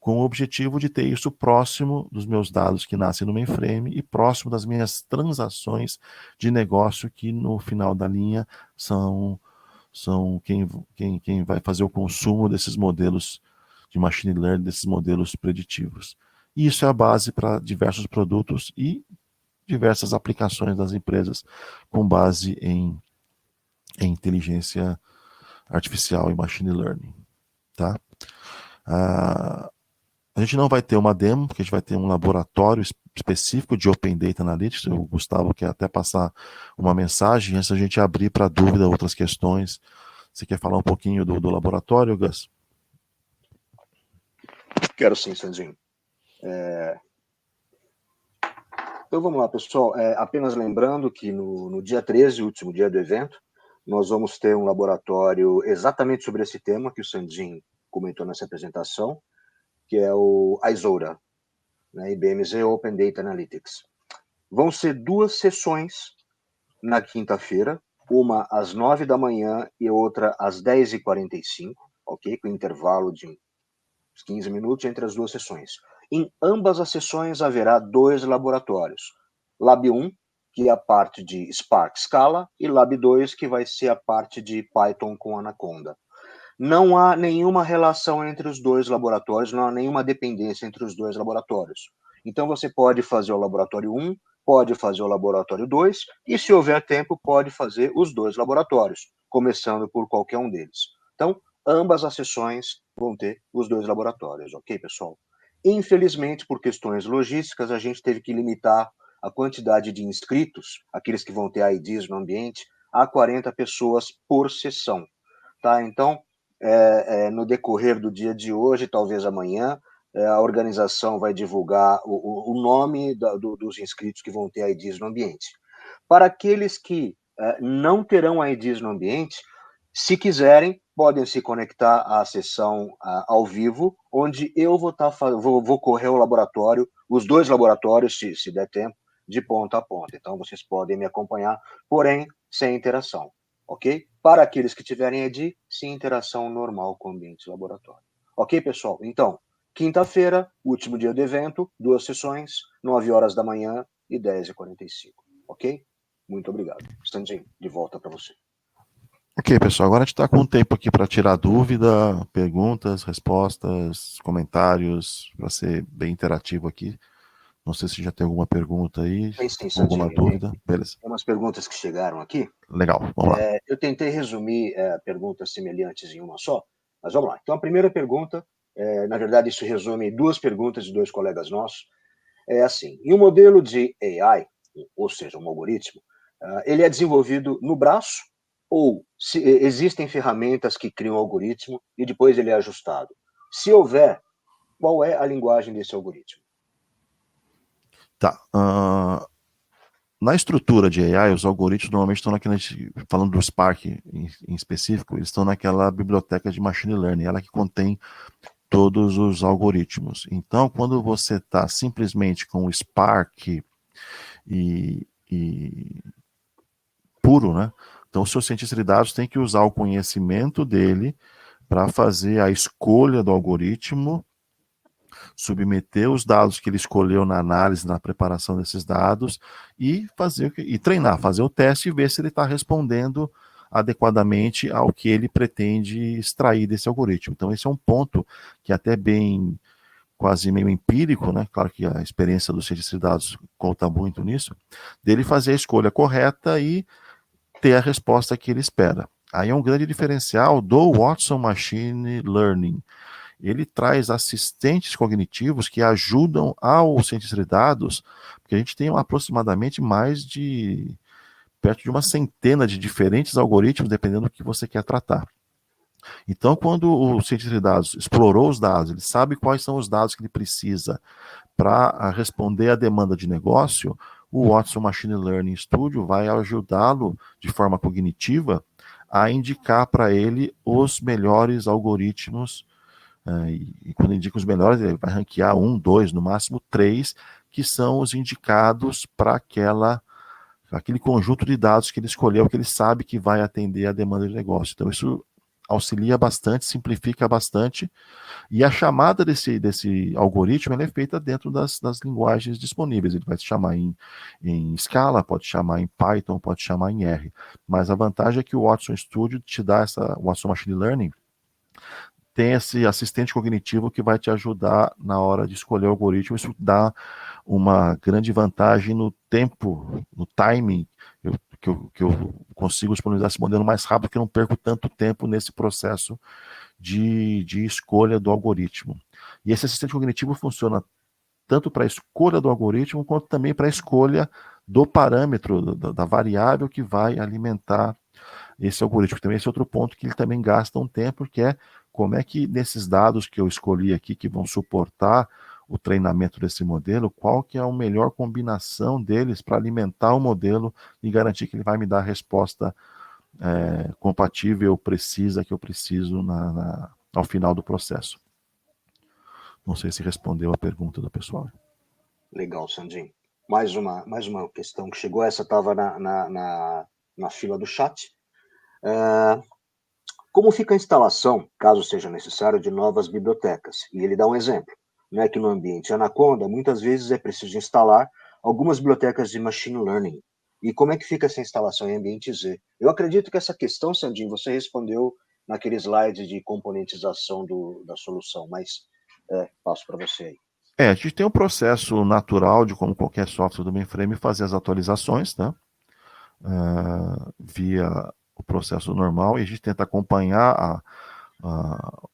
B: Com o objetivo de ter isso próximo dos meus dados que nascem no mainframe e próximo das minhas transações de negócio, que no final da linha são quem vai fazer o consumo desses modelos de machine learning, desses modelos preditivos. E isso é a base para diversos produtos e diversas aplicações das empresas com base em inteligência artificial e machine learning, tá? A gente não vai ter uma demo, porque a gente vai ter um laboratório específico de Open Data Analytics. O Gustavo quer até passar uma mensagem antes da gente abrir para dúvida, outras questões. Você quer falar um pouquinho do laboratório, Gus?
C: Quero sim, Sandinho. Então vamos lá, pessoal. Apenas lembrando que no dia 13, último dia do evento, nós vamos ter um laboratório exatamente sobre esse tema que o Sandinho comentou nessa apresentação, que é o IZODA, né, IBM Z Open Data Analytics. Vão ser 2 sessões na quinta-feira, uma às 9 da manhã e outra às 10h45, ok? Com intervalo de uns 15 minutos entre as 2 sessões. Em ambas as sessões haverá 2 laboratórios. Lab 1, que é a parte de Spark Scala, e Lab 2, que vai ser a parte de Python com Anaconda. Não há nenhuma relação entre os dois laboratórios, não há nenhuma dependência entre os dois laboratórios. Então, você pode fazer o laboratório 1, pode fazer o laboratório 2, e se houver tempo, pode fazer os dois laboratórios, começando por qualquer um deles. Então, ambas as sessões vão ter os dois laboratórios, ok, pessoal? Infelizmente, por questões logísticas, a gente teve que limitar a quantidade de inscritos, aqueles que vão ter IDs no ambiente, a 40 pessoas por sessão. Tá? Então, no decorrer do dia de hoje, talvez amanhã, a organização vai divulgar o nome dos inscritos que vão ter IDs no ambiente. Para aqueles que não terão IDs no ambiente, se quiserem, podem se conectar à sessão ao vivo, onde eu vou correr o laboratório, os dois laboratórios, se der tempo, de ponta a ponta. Então, vocês podem me acompanhar, porém, sem interação, ok? Para aqueles que tiverem ID, sim, interação normal com o ambiente laboratório. Ok, pessoal? Então, quinta-feira, último dia do evento, 2 sessões, 9 horas da manhã e 10h45, ok? Muito obrigado. Sandinho, de volta para você.
B: Ok, pessoal, agora a gente está com um tempo aqui para tirar dúvida, perguntas, respostas, comentários, para ser bem interativo aqui. Não sei se já tem alguma pergunta aí,
C: Sim,
B: alguma
C: Sandinho,
B: dúvida. Beleza.
C: tem umas perguntas que chegaram aqui.
B: Legal, vamos lá.
C: Eu tentei resumir perguntas semelhantes em uma só, mas vamos lá. Então, a primeira pergunta, na verdade, isso resume 2 perguntas de 2 colegas nossos, é assim: em um modelo de AI, ou seja, um algoritmo, ele é desenvolvido no braço ou existem ferramentas que criam o algoritmo e depois ele é ajustado? Se houver, qual é a linguagem desse algoritmo?
B: Tá. Na estrutura de AI, os algoritmos normalmente estão naquela, falando do Spark em específico, eles estão naquela biblioteca de machine learning, ela que contém todos os algoritmos. Então, quando você está simplesmente com o Spark e puro, né? Então, o seu cientista de dados tem que usar o conhecimento dele para fazer a escolha do algoritmo, submeter os dados que ele escolheu na análise, na preparação desses dados e treinar, fazer o teste e ver se ele está respondendo adequadamente ao que ele pretende extrair desse algoritmo. Então, esse é um ponto que é até bem quase meio empírico, né? Claro que a experiência dos cientistas de dados conta muito nisso, dele fazer a escolha correta e ter a resposta que ele espera. Aí é um grande diferencial do Watson Machine Learning. Ele traz assistentes cognitivos que ajudam ao cientista de dados, porque a gente tem aproximadamente perto de uma centena de diferentes algoritmos, dependendo do que você quer tratar. Então, quando o cientista de dados explorou os dados, ele sabe quais são os dados que ele precisa para responder à demanda de negócio, o Watson Machine Learning Studio vai ajudá-lo de forma cognitiva a indicar para ele os melhores algoritmos. E quando indica os melhores, ele vai ranquear 1, 2, no máximo 3, que são os indicados para aquele conjunto de dados que ele escolheu, que ele sabe que vai atender a demanda de negócio. Então, isso auxilia bastante, simplifica bastante, e a chamada desse algoritmo é feita dentro das linguagens disponíveis. Ele vai se chamar em Scala, pode chamar em Python, pode chamar em R. Mas a vantagem é que o Watson Studio te dá o Watson Machine Learning tem esse assistente cognitivo que vai te ajudar na hora de escolher o algoritmo. Isso dá uma grande vantagem no tempo, no timing, que eu consigo disponibilizar esse modelo mais rápido, que eu não perco tanto tempo nesse processo de escolha do algoritmo. E esse assistente cognitivo funciona tanto para a escolha do algoritmo, quanto também para a escolha do parâmetro, da variável que vai alimentar esse algoritmo. Também esse é outro ponto que ele também gasta um tempo, que é como é que nesses dados que eu escolhi aqui, que vão suportar o treinamento desse modelo, qual que é a melhor combinação deles para alimentar o modelo e garantir que ele vai me dar a resposta compatível, precisa, que eu preciso ao final do processo. Não sei se respondeu a pergunta do pessoal.
C: Legal, Sandinho. Mais uma questão que chegou, essa estava na fila do chat. Como fica a instalação, caso seja necessário, de novas bibliotecas? E ele dá um exemplo, né, que no ambiente Anaconda, muitas vezes é preciso instalar algumas bibliotecas de machine learning, E como é que fica essa instalação em ambiente Z? Eu acredito que essa questão, Sandinho, você respondeu naquele slide de componentização da solução, mas passo para você aí.
B: A gente tem um processo natural de, como qualquer software do mainframe, fazer as atualizações, né? Via o processo normal, e a gente tenta acompanhar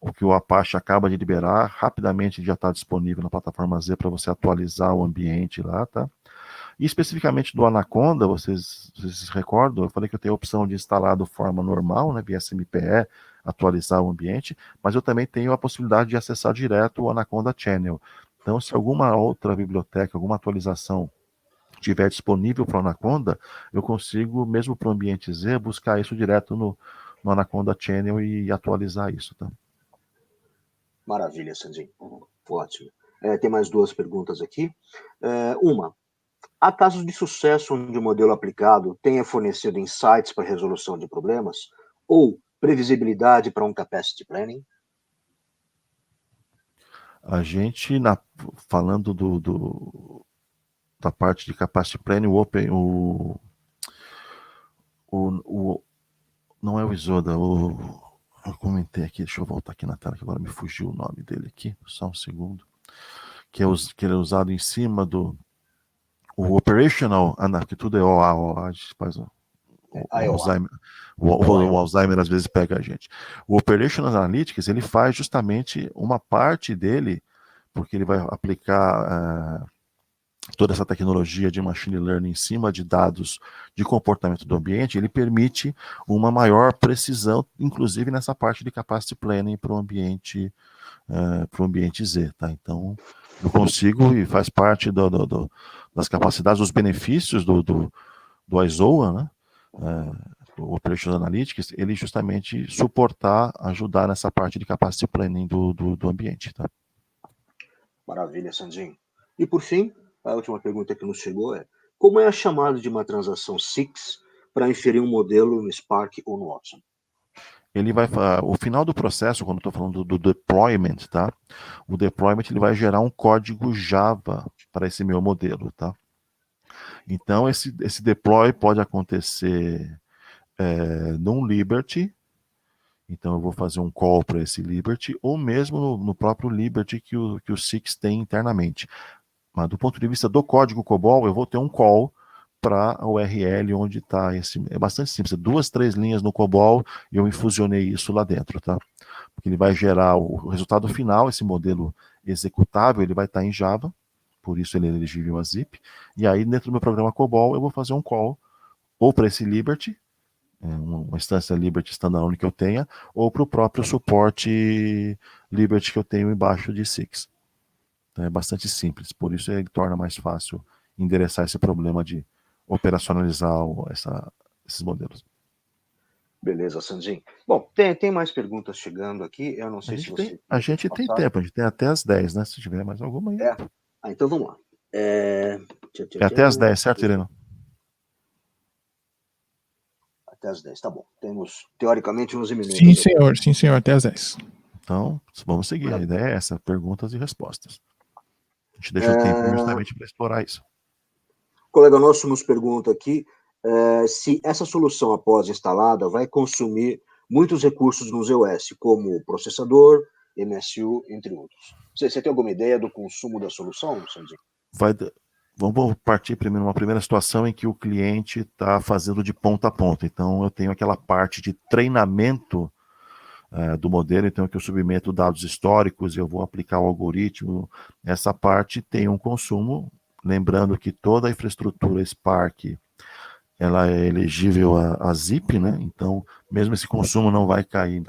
B: o que o Apache acaba de liberar, rapidamente já está disponível na plataforma Z para você atualizar o ambiente lá, tá? E especificamente do Anaconda, vocês se recordam? Eu falei que eu tenho a opção de instalar de forma normal, né, via SMPE, atualizar o ambiente, mas eu também tenho a possibilidade de acessar direto o Anaconda Channel. Então, se alguma outra biblioteca, alguma atualização estiver disponível para o Anaconda, eu consigo, mesmo para o ambiente Z, buscar isso direto no Anaconda Channel e atualizar isso, tá?
C: Maravilha, Sandinho. Ótimo. Tem mais duas perguntas aqui. Uma, há casos de sucesso onde o modelo aplicado tenha fornecido insights para resolução de problemas ou previsibilidade para um capacity planning?
B: A gente, falando da parte de capacity planning, não é o Isoda, eu comentei aqui, deixa eu voltar aqui na tela, que agora me fugiu o nome dele aqui, só um segundo, que ele é usado em cima do o operational, que tudo é OA, a gente faz o Alzheimer às vezes pega a gente. O Operational Analytics, ele faz justamente uma parte dele, porque ele vai aplicar toda essa tecnologia de machine learning em cima de dados de comportamento do ambiente, ele permite uma maior precisão, inclusive nessa parte de capacity planning para o ambiente Z, tá? Então, eu consigo, e faz parte das capacidades, dos benefícios do ISOA, né? O Operational Analytics, ele justamente suportar, ajudar nessa parte de capacity planning do ambiente, tá?
C: Maravilha, Sandinho. E por fim, a última pergunta que nos chegou é: como é a chamada de uma transação SIX para inferir um modelo no Spark ou no Watson?
B: O final do processo, quando estou falando do deployment, tá? O deployment ele vai gerar um código Java para esse meu modelo, tá? Então esse deploy pode acontecer num Liberty. Então eu vou fazer um call para esse Liberty, ou mesmo no próprio Liberty que o SIX tem internamente. Mas do ponto de vista do código COBOL, eu vou ter um call para a URL onde está esse. É bastante simples, 2, 3 linhas no COBOL e eu infusionei isso lá dentro, tá? Porque ele vai gerar o resultado final, esse modelo executável, ele vai estar em Java, por isso ele é elegível a zip. E aí, dentro do meu programa COBOL, eu vou fazer um call ou para esse Liberty, uma instância Liberty standalone que eu tenha, ou para o próprio suporte Liberty que eu tenho embaixo de SIX. Então é bastante simples, por isso ele torna mais fácil endereçar esse problema de operacionalizar esses modelos.
C: Beleza, Sandinho. Bom, tem mais perguntas chegando aqui, eu não sei se você...
B: A gente tem tempo, a gente tem até as 10, né? Se tiver mais alguma aí.
C: Então vamos lá.
B: É até as 10, certo, Irene?
C: Até as 10, tá bom. Temos, teoricamente, 11 minutos.
A: Sim, senhor, até as 10.
B: Então, vamos seguir. A ideia é essa, perguntas e respostas. A gente deixa o tempo justamente para explorar isso.
C: O colega nosso nos pergunta aqui se essa solução, após instalada, vai consumir muitos recursos no ZOS, como processador, MSU, entre outros. Você tem alguma ideia do consumo da solução, Sandinho?
B: Vamos partir primeiro uma primeira situação em que o cliente está fazendo de ponta a ponta. Então, eu tenho aquela parte de treinamento do modelo, então que eu submeto dados históricos, eu vou aplicar o algoritmo. Essa parte tem um consumo, lembrando que toda a infraestrutura Spark ela é elegível a zip, né? Então, mesmo esse consumo não vai cair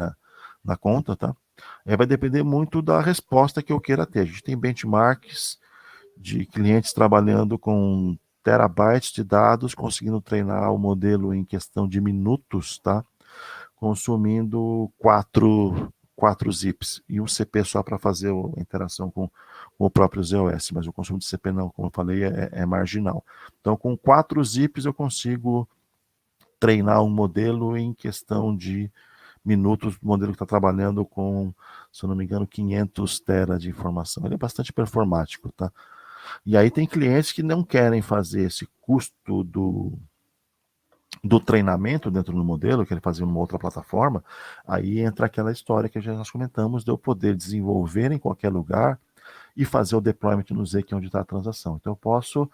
B: na conta, tá? Vai depender muito da resposta que eu queira ter. A gente tem benchmarks de clientes trabalhando com terabytes de dados, conseguindo treinar o modelo em questão de minutos, tá? Consumindo 4 zips e um CP só para fazer a interação com o próprio ZOS, mas o consumo de CP não, como eu falei, é marginal. Então, com 4 zips eu consigo treinar um modelo em questão de minutos, o modelo que está trabalhando com, se eu não me engano, 500 tera de informação. Ele é bastante performático, tá? E aí tem clientes que não querem fazer esse custo do treinamento dentro do modelo, que ele fazia em uma outra plataforma, aí entra aquela história que já nós comentamos, de eu poder desenvolver em qualquer lugar e fazer o deployment no Z, que é onde está a transação. Então eu posso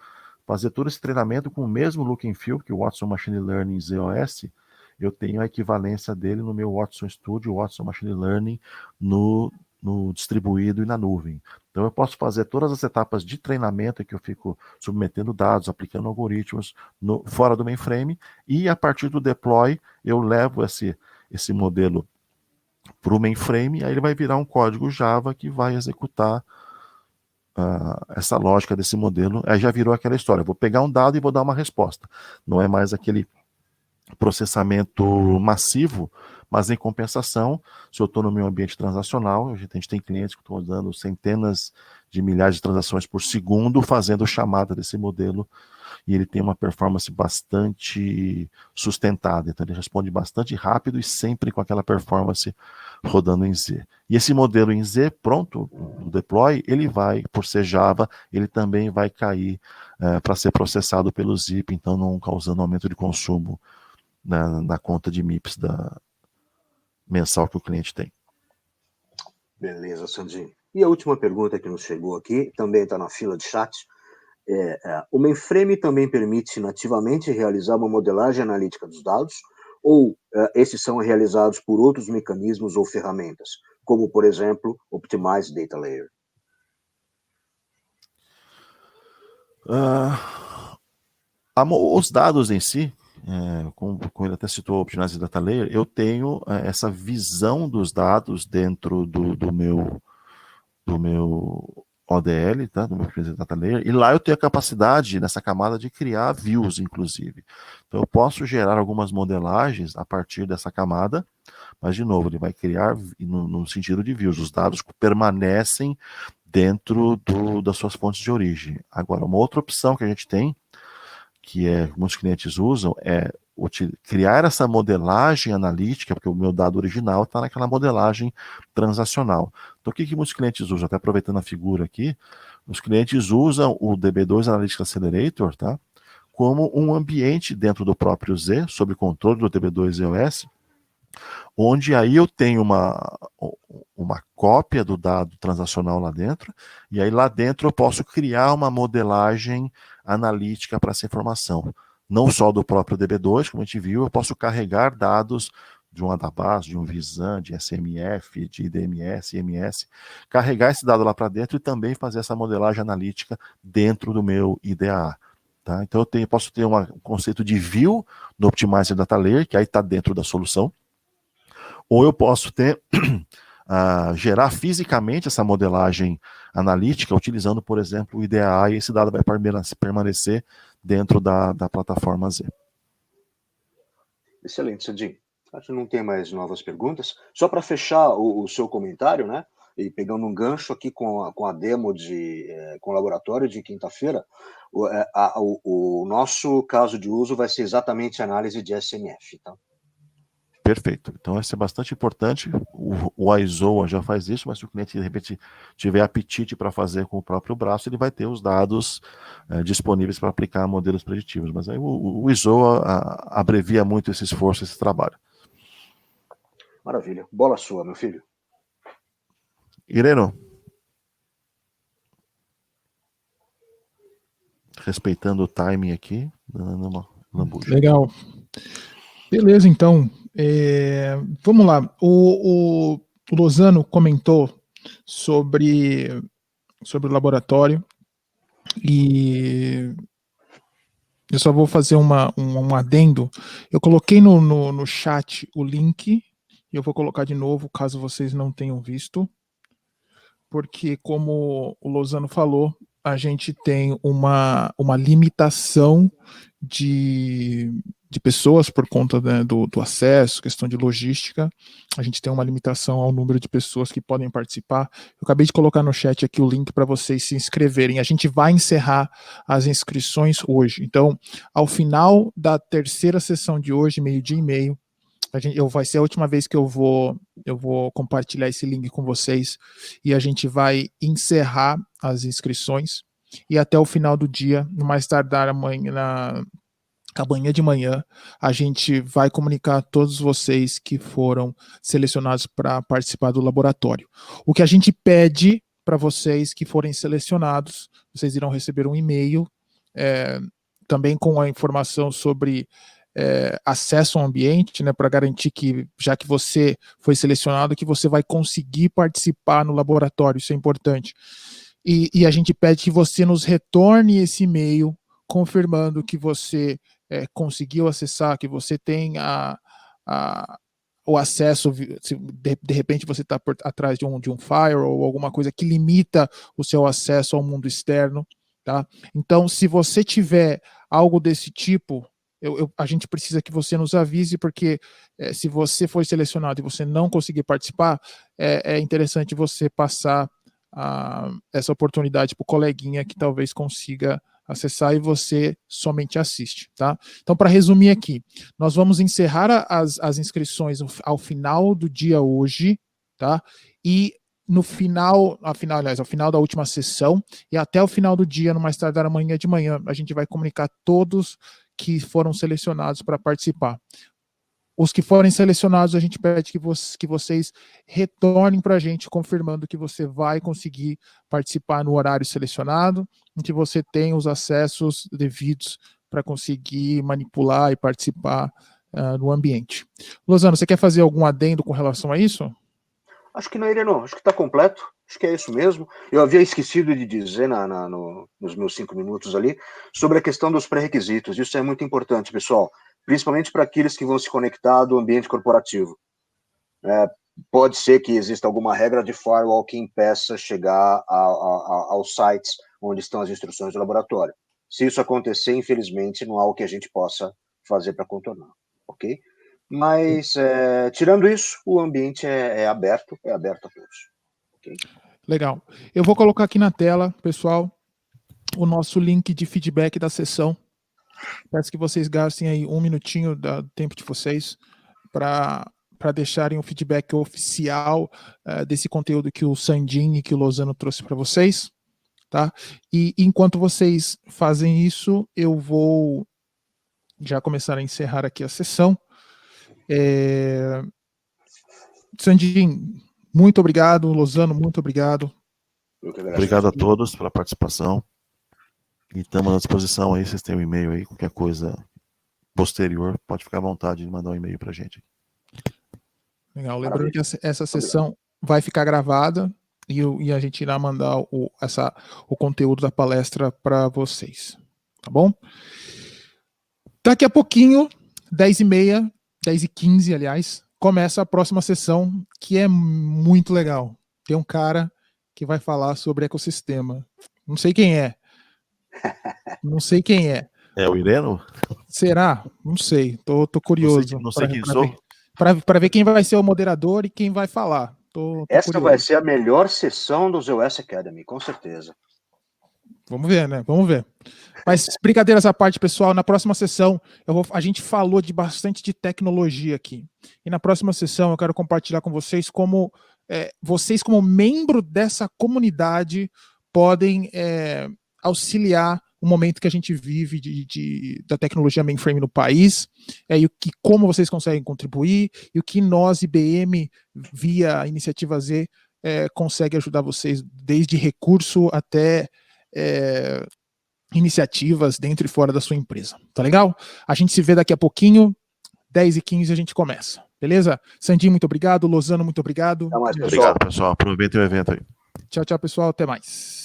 B: fazer todo esse treinamento com o mesmo look and feel que o Watson Machine Learning ZOS, eu tenho a equivalência dele no meu Watson Studio, Watson Machine Learning no distribuído e na nuvem. Então eu posso fazer todas as etapas de treinamento que eu fico submetendo dados, aplicando algoritmos fora do mainframe, e a partir do deploy eu levo esse modelo para o mainframe, aí ele vai virar um código Java que vai executar essa lógica desse modelo. Aí já virou aquela história, vou pegar um dado e vou dar uma resposta. Não é mais aquele processamento massivo, mas em compensação, se eu estou no meu ambiente transacional, a gente tem clientes que estão dando centenas de milhares de transações por segundo fazendo chamada desse modelo, e ele tem uma performance bastante sustentada, então ele responde bastante rápido e sempre com aquela performance rodando em Z. E esse modelo em Z, pronto, o deploy, ele vai, por ser Java, ele também vai cair para ser processado pelo Zip, então não causando aumento de consumo na conta de MIPS mensal que o cliente tem.
C: Beleza, Sandrinho. E a última pergunta que nos chegou aqui, também está na fila de chat, o mainframe também permite nativamente realizar uma modelagem analítica dos dados, ou esses são realizados por outros mecanismos ou ferramentas, como, por exemplo, Optimized Data Layer?
B: Os dados em si, como ele até citou o Optimized Data Layer, eu tenho essa visão dos dados dentro do meu ODL, tá? Do meu Optimized Data Layer, e lá eu tenho a capacidade, nessa camada, de criar views, inclusive. Então eu posso gerar algumas modelagens a partir dessa camada, mas, de novo, ele vai criar no sentido de views. Os dados permanecem dentro das suas fontes de origem. Agora, uma outra opção que a gente tem, que muitos clientes usam, é criar essa modelagem analítica, porque o meu dado original está naquela modelagem transacional. Então, o que muitos clientes usam? Até aproveitando a figura aqui, os clientes usam o DB2 Analytics Accelerator, tá? Como um ambiente dentro do próprio Z, sob controle do DB2 EOS, onde aí eu tenho uma cópia do dado transacional lá dentro, e aí lá dentro eu posso criar uma modelagem analítica para essa informação. Não só do próprio DB2, como a gente viu, eu posso carregar dados de um database, de um Visan, de SMF, de IDMS, IMS, carregar esse dado lá para dentro e também fazer essa modelagem analítica dentro do meu IDA. Tá? Então eu posso ter um conceito de view no Optimizer Data Layer, que aí está dentro da solução, ou eu posso gerar fisicamente essa modelagem analítica utilizando, por exemplo, o IDA, e esse dado vai permanecer dentro da plataforma Z.
C: Excelente, Sandinho. Acho que não tem mais novas perguntas. Só para fechar o seu comentário, né? E pegando um gancho aqui com a demo com o laboratório de quinta-feira, o nosso caso de uso vai ser exatamente a análise de SMF, tá?
B: Perfeito. Então, isso é bastante importante. O iZoa já faz isso, mas se o cliente, de repente, tiver apetite para fazer com o próprio braço, ele vai ter os dados disponíveis para aplicar modelos preditivos. Mas aí o iZoa abrevia muito esse esforço, esse trabalho.
C: Maravilha. Bola sua, meu filho.
B: Ireno. Respeitando o timing aqui, dando uma lambuja.
A: Legal. Beleza, então. Vamos lá. O Lozano comentou sobre o laboratório e eu só vou fazer um adendo. Eu coloquei no chat o link e eu vou colocar de novo, caso vocês não tenham visto, porque, como o Lozano falou, a gente tem uma limitação de pessoas por conta, né, do acesso, questão de logística. A gente tem uma limitação ao número de pessoas que podem participar. Eu acabei de colocar no chat aqui o link para vocês se inscreverem. A gente vai encerrar as inscrições hoje. Então, ao final da terceira sessão de hoje, 12:30, vai ser a última vez que eu vou compartilhar esse link com vocês, e a gente vai encerrar as inscrições, e até o final do dia, no mais tardar amanhã, amanhã de manhã a gente vai comunicar a todos vocês que foram selecionados para participar do laboratório. O que a gente pede para vocês que forem selecionados, vocês irão receber um e-mail também com a informação sobre acesso ao ambiente, né, para garantir que, já que você foi selecionado, que você vai conseguir participar no laboratório, isso é importante. E a gente pede que você nos retorne esse e-mail confirmando que você conseguiu acessar, que você tem o acesso, se de repente você está atrás de um firewall ou alguma coisa que limita o seu acesso ao mundo externo, tá? Então, se você tiver algo desse tipo, a gente precisa que você nos avise, porque se você foi selecionado e você não conseguir participar, é interessante você passar essa oportunidade para o coleguinha que talvez consiga acessar e você somente assiste, tá? Então, para resumir aqui, nós vamos encerrar as inscrições ao final do dia hoje, tá? E no final, aliás, ao final da última sessão e até o final do dia, no mais tardar amanhã de manhã, a gente vai comunicar todos que foram selecionados para participar. Os que forem selecionados, a gente pede que vocês retornem para a gente, confirmando que você vai conseguir participar no horário selecionado e que você tem os acessos devidos para conseguir manipular e participar no ambiente. Lozano, você quer fazer algum adendo com relação a isso?
C: Acho que não, Irene, acho que está completo. Acho que é isso mesmo. Eu havia esquecido de dizer nos meus 5 minutos ali sobre a questão dos pré-requisitos. Isso é muito importante, pessoal, principalmente para aqueles que vão se conectar do ambiente corporativo. Pode ser que exista alguma regra de firewall que impeça chegar aos sites onde estão as instruções do laboratório. Se isso acontecer, infelizmente, não há o que a gente possa fazer para contornar, ok? Mas, tirando isso, o ambiente é aberto a todos. Okay?
A: Legal. Eu vou colocar aqui na tela, pessoal, o nosso link de feedback da sessão. Peço que vocês gastem aí 1 minutinho do tempo de vocês para deixarem o feedback oficial desse conteúdo que o Sandin e que o Lozano trouxe para vocês, tá? E enquanto vocês fazem isso, eu vou já começar a encerrar aqui a sessão. Sandin, muito obrigado. Lozano, muito obrigado.
B: Obrigado a todos pela participação. E estamos à disposição aí, vocês têm um e-mail aí, qualquer coisa posterior, pode ficar à vontade de mandar um e-mail para a gente.
A: Legal, lembrando que essa sessão vai ficar gravada e a gente irá mandar o conteúdo da palestra para vocês, tá bom? Daqui a pouquinho, 10h30, 10h15, aliás, começa a próxima sessão, que é muito legal. Tem um cara que vai falar sobre ecossistema. Não sei quem é. Não sei quem é.
B: É o Ireno?
A: Será? Não sei. Tô curioso.
B: Não sei quem sou.
A: Para ver quem vai ser o moderador e quem vai falar.
C: Essa
A: curioso.
C: vai ser a melhor sessão do ZOS Academy, com certeza.
A: Vamos ver, né? Vamos ver. Mas brincadeiras à parte, pessoal, na próxima sessão a gente falou bastante de tecnologia aqui. E na próxima sessão eu quero compartilhar com vocês como vocês, como membro dessa comunidade, podem auxiliar o momento que a gente vive da tecnologia mainframe no país, e como vocês conseguem contribuir, e o que nós, IBM, via Iniciativa Z, consegue ajudar vocês, desde recurso até iniciativas dentro e fora da sua empresa. Tá legal? A gente se vê daqui a pouquinho, 10h15 a gente começa. Beleza? Sandin, muito obrigado. Lozano, muito obrigado.
C: Até mais, pessoal.
B: Obrigado, pessoal. Aproveitem o evento aí.
A: Tchau, tchau, pessoal. Até mais.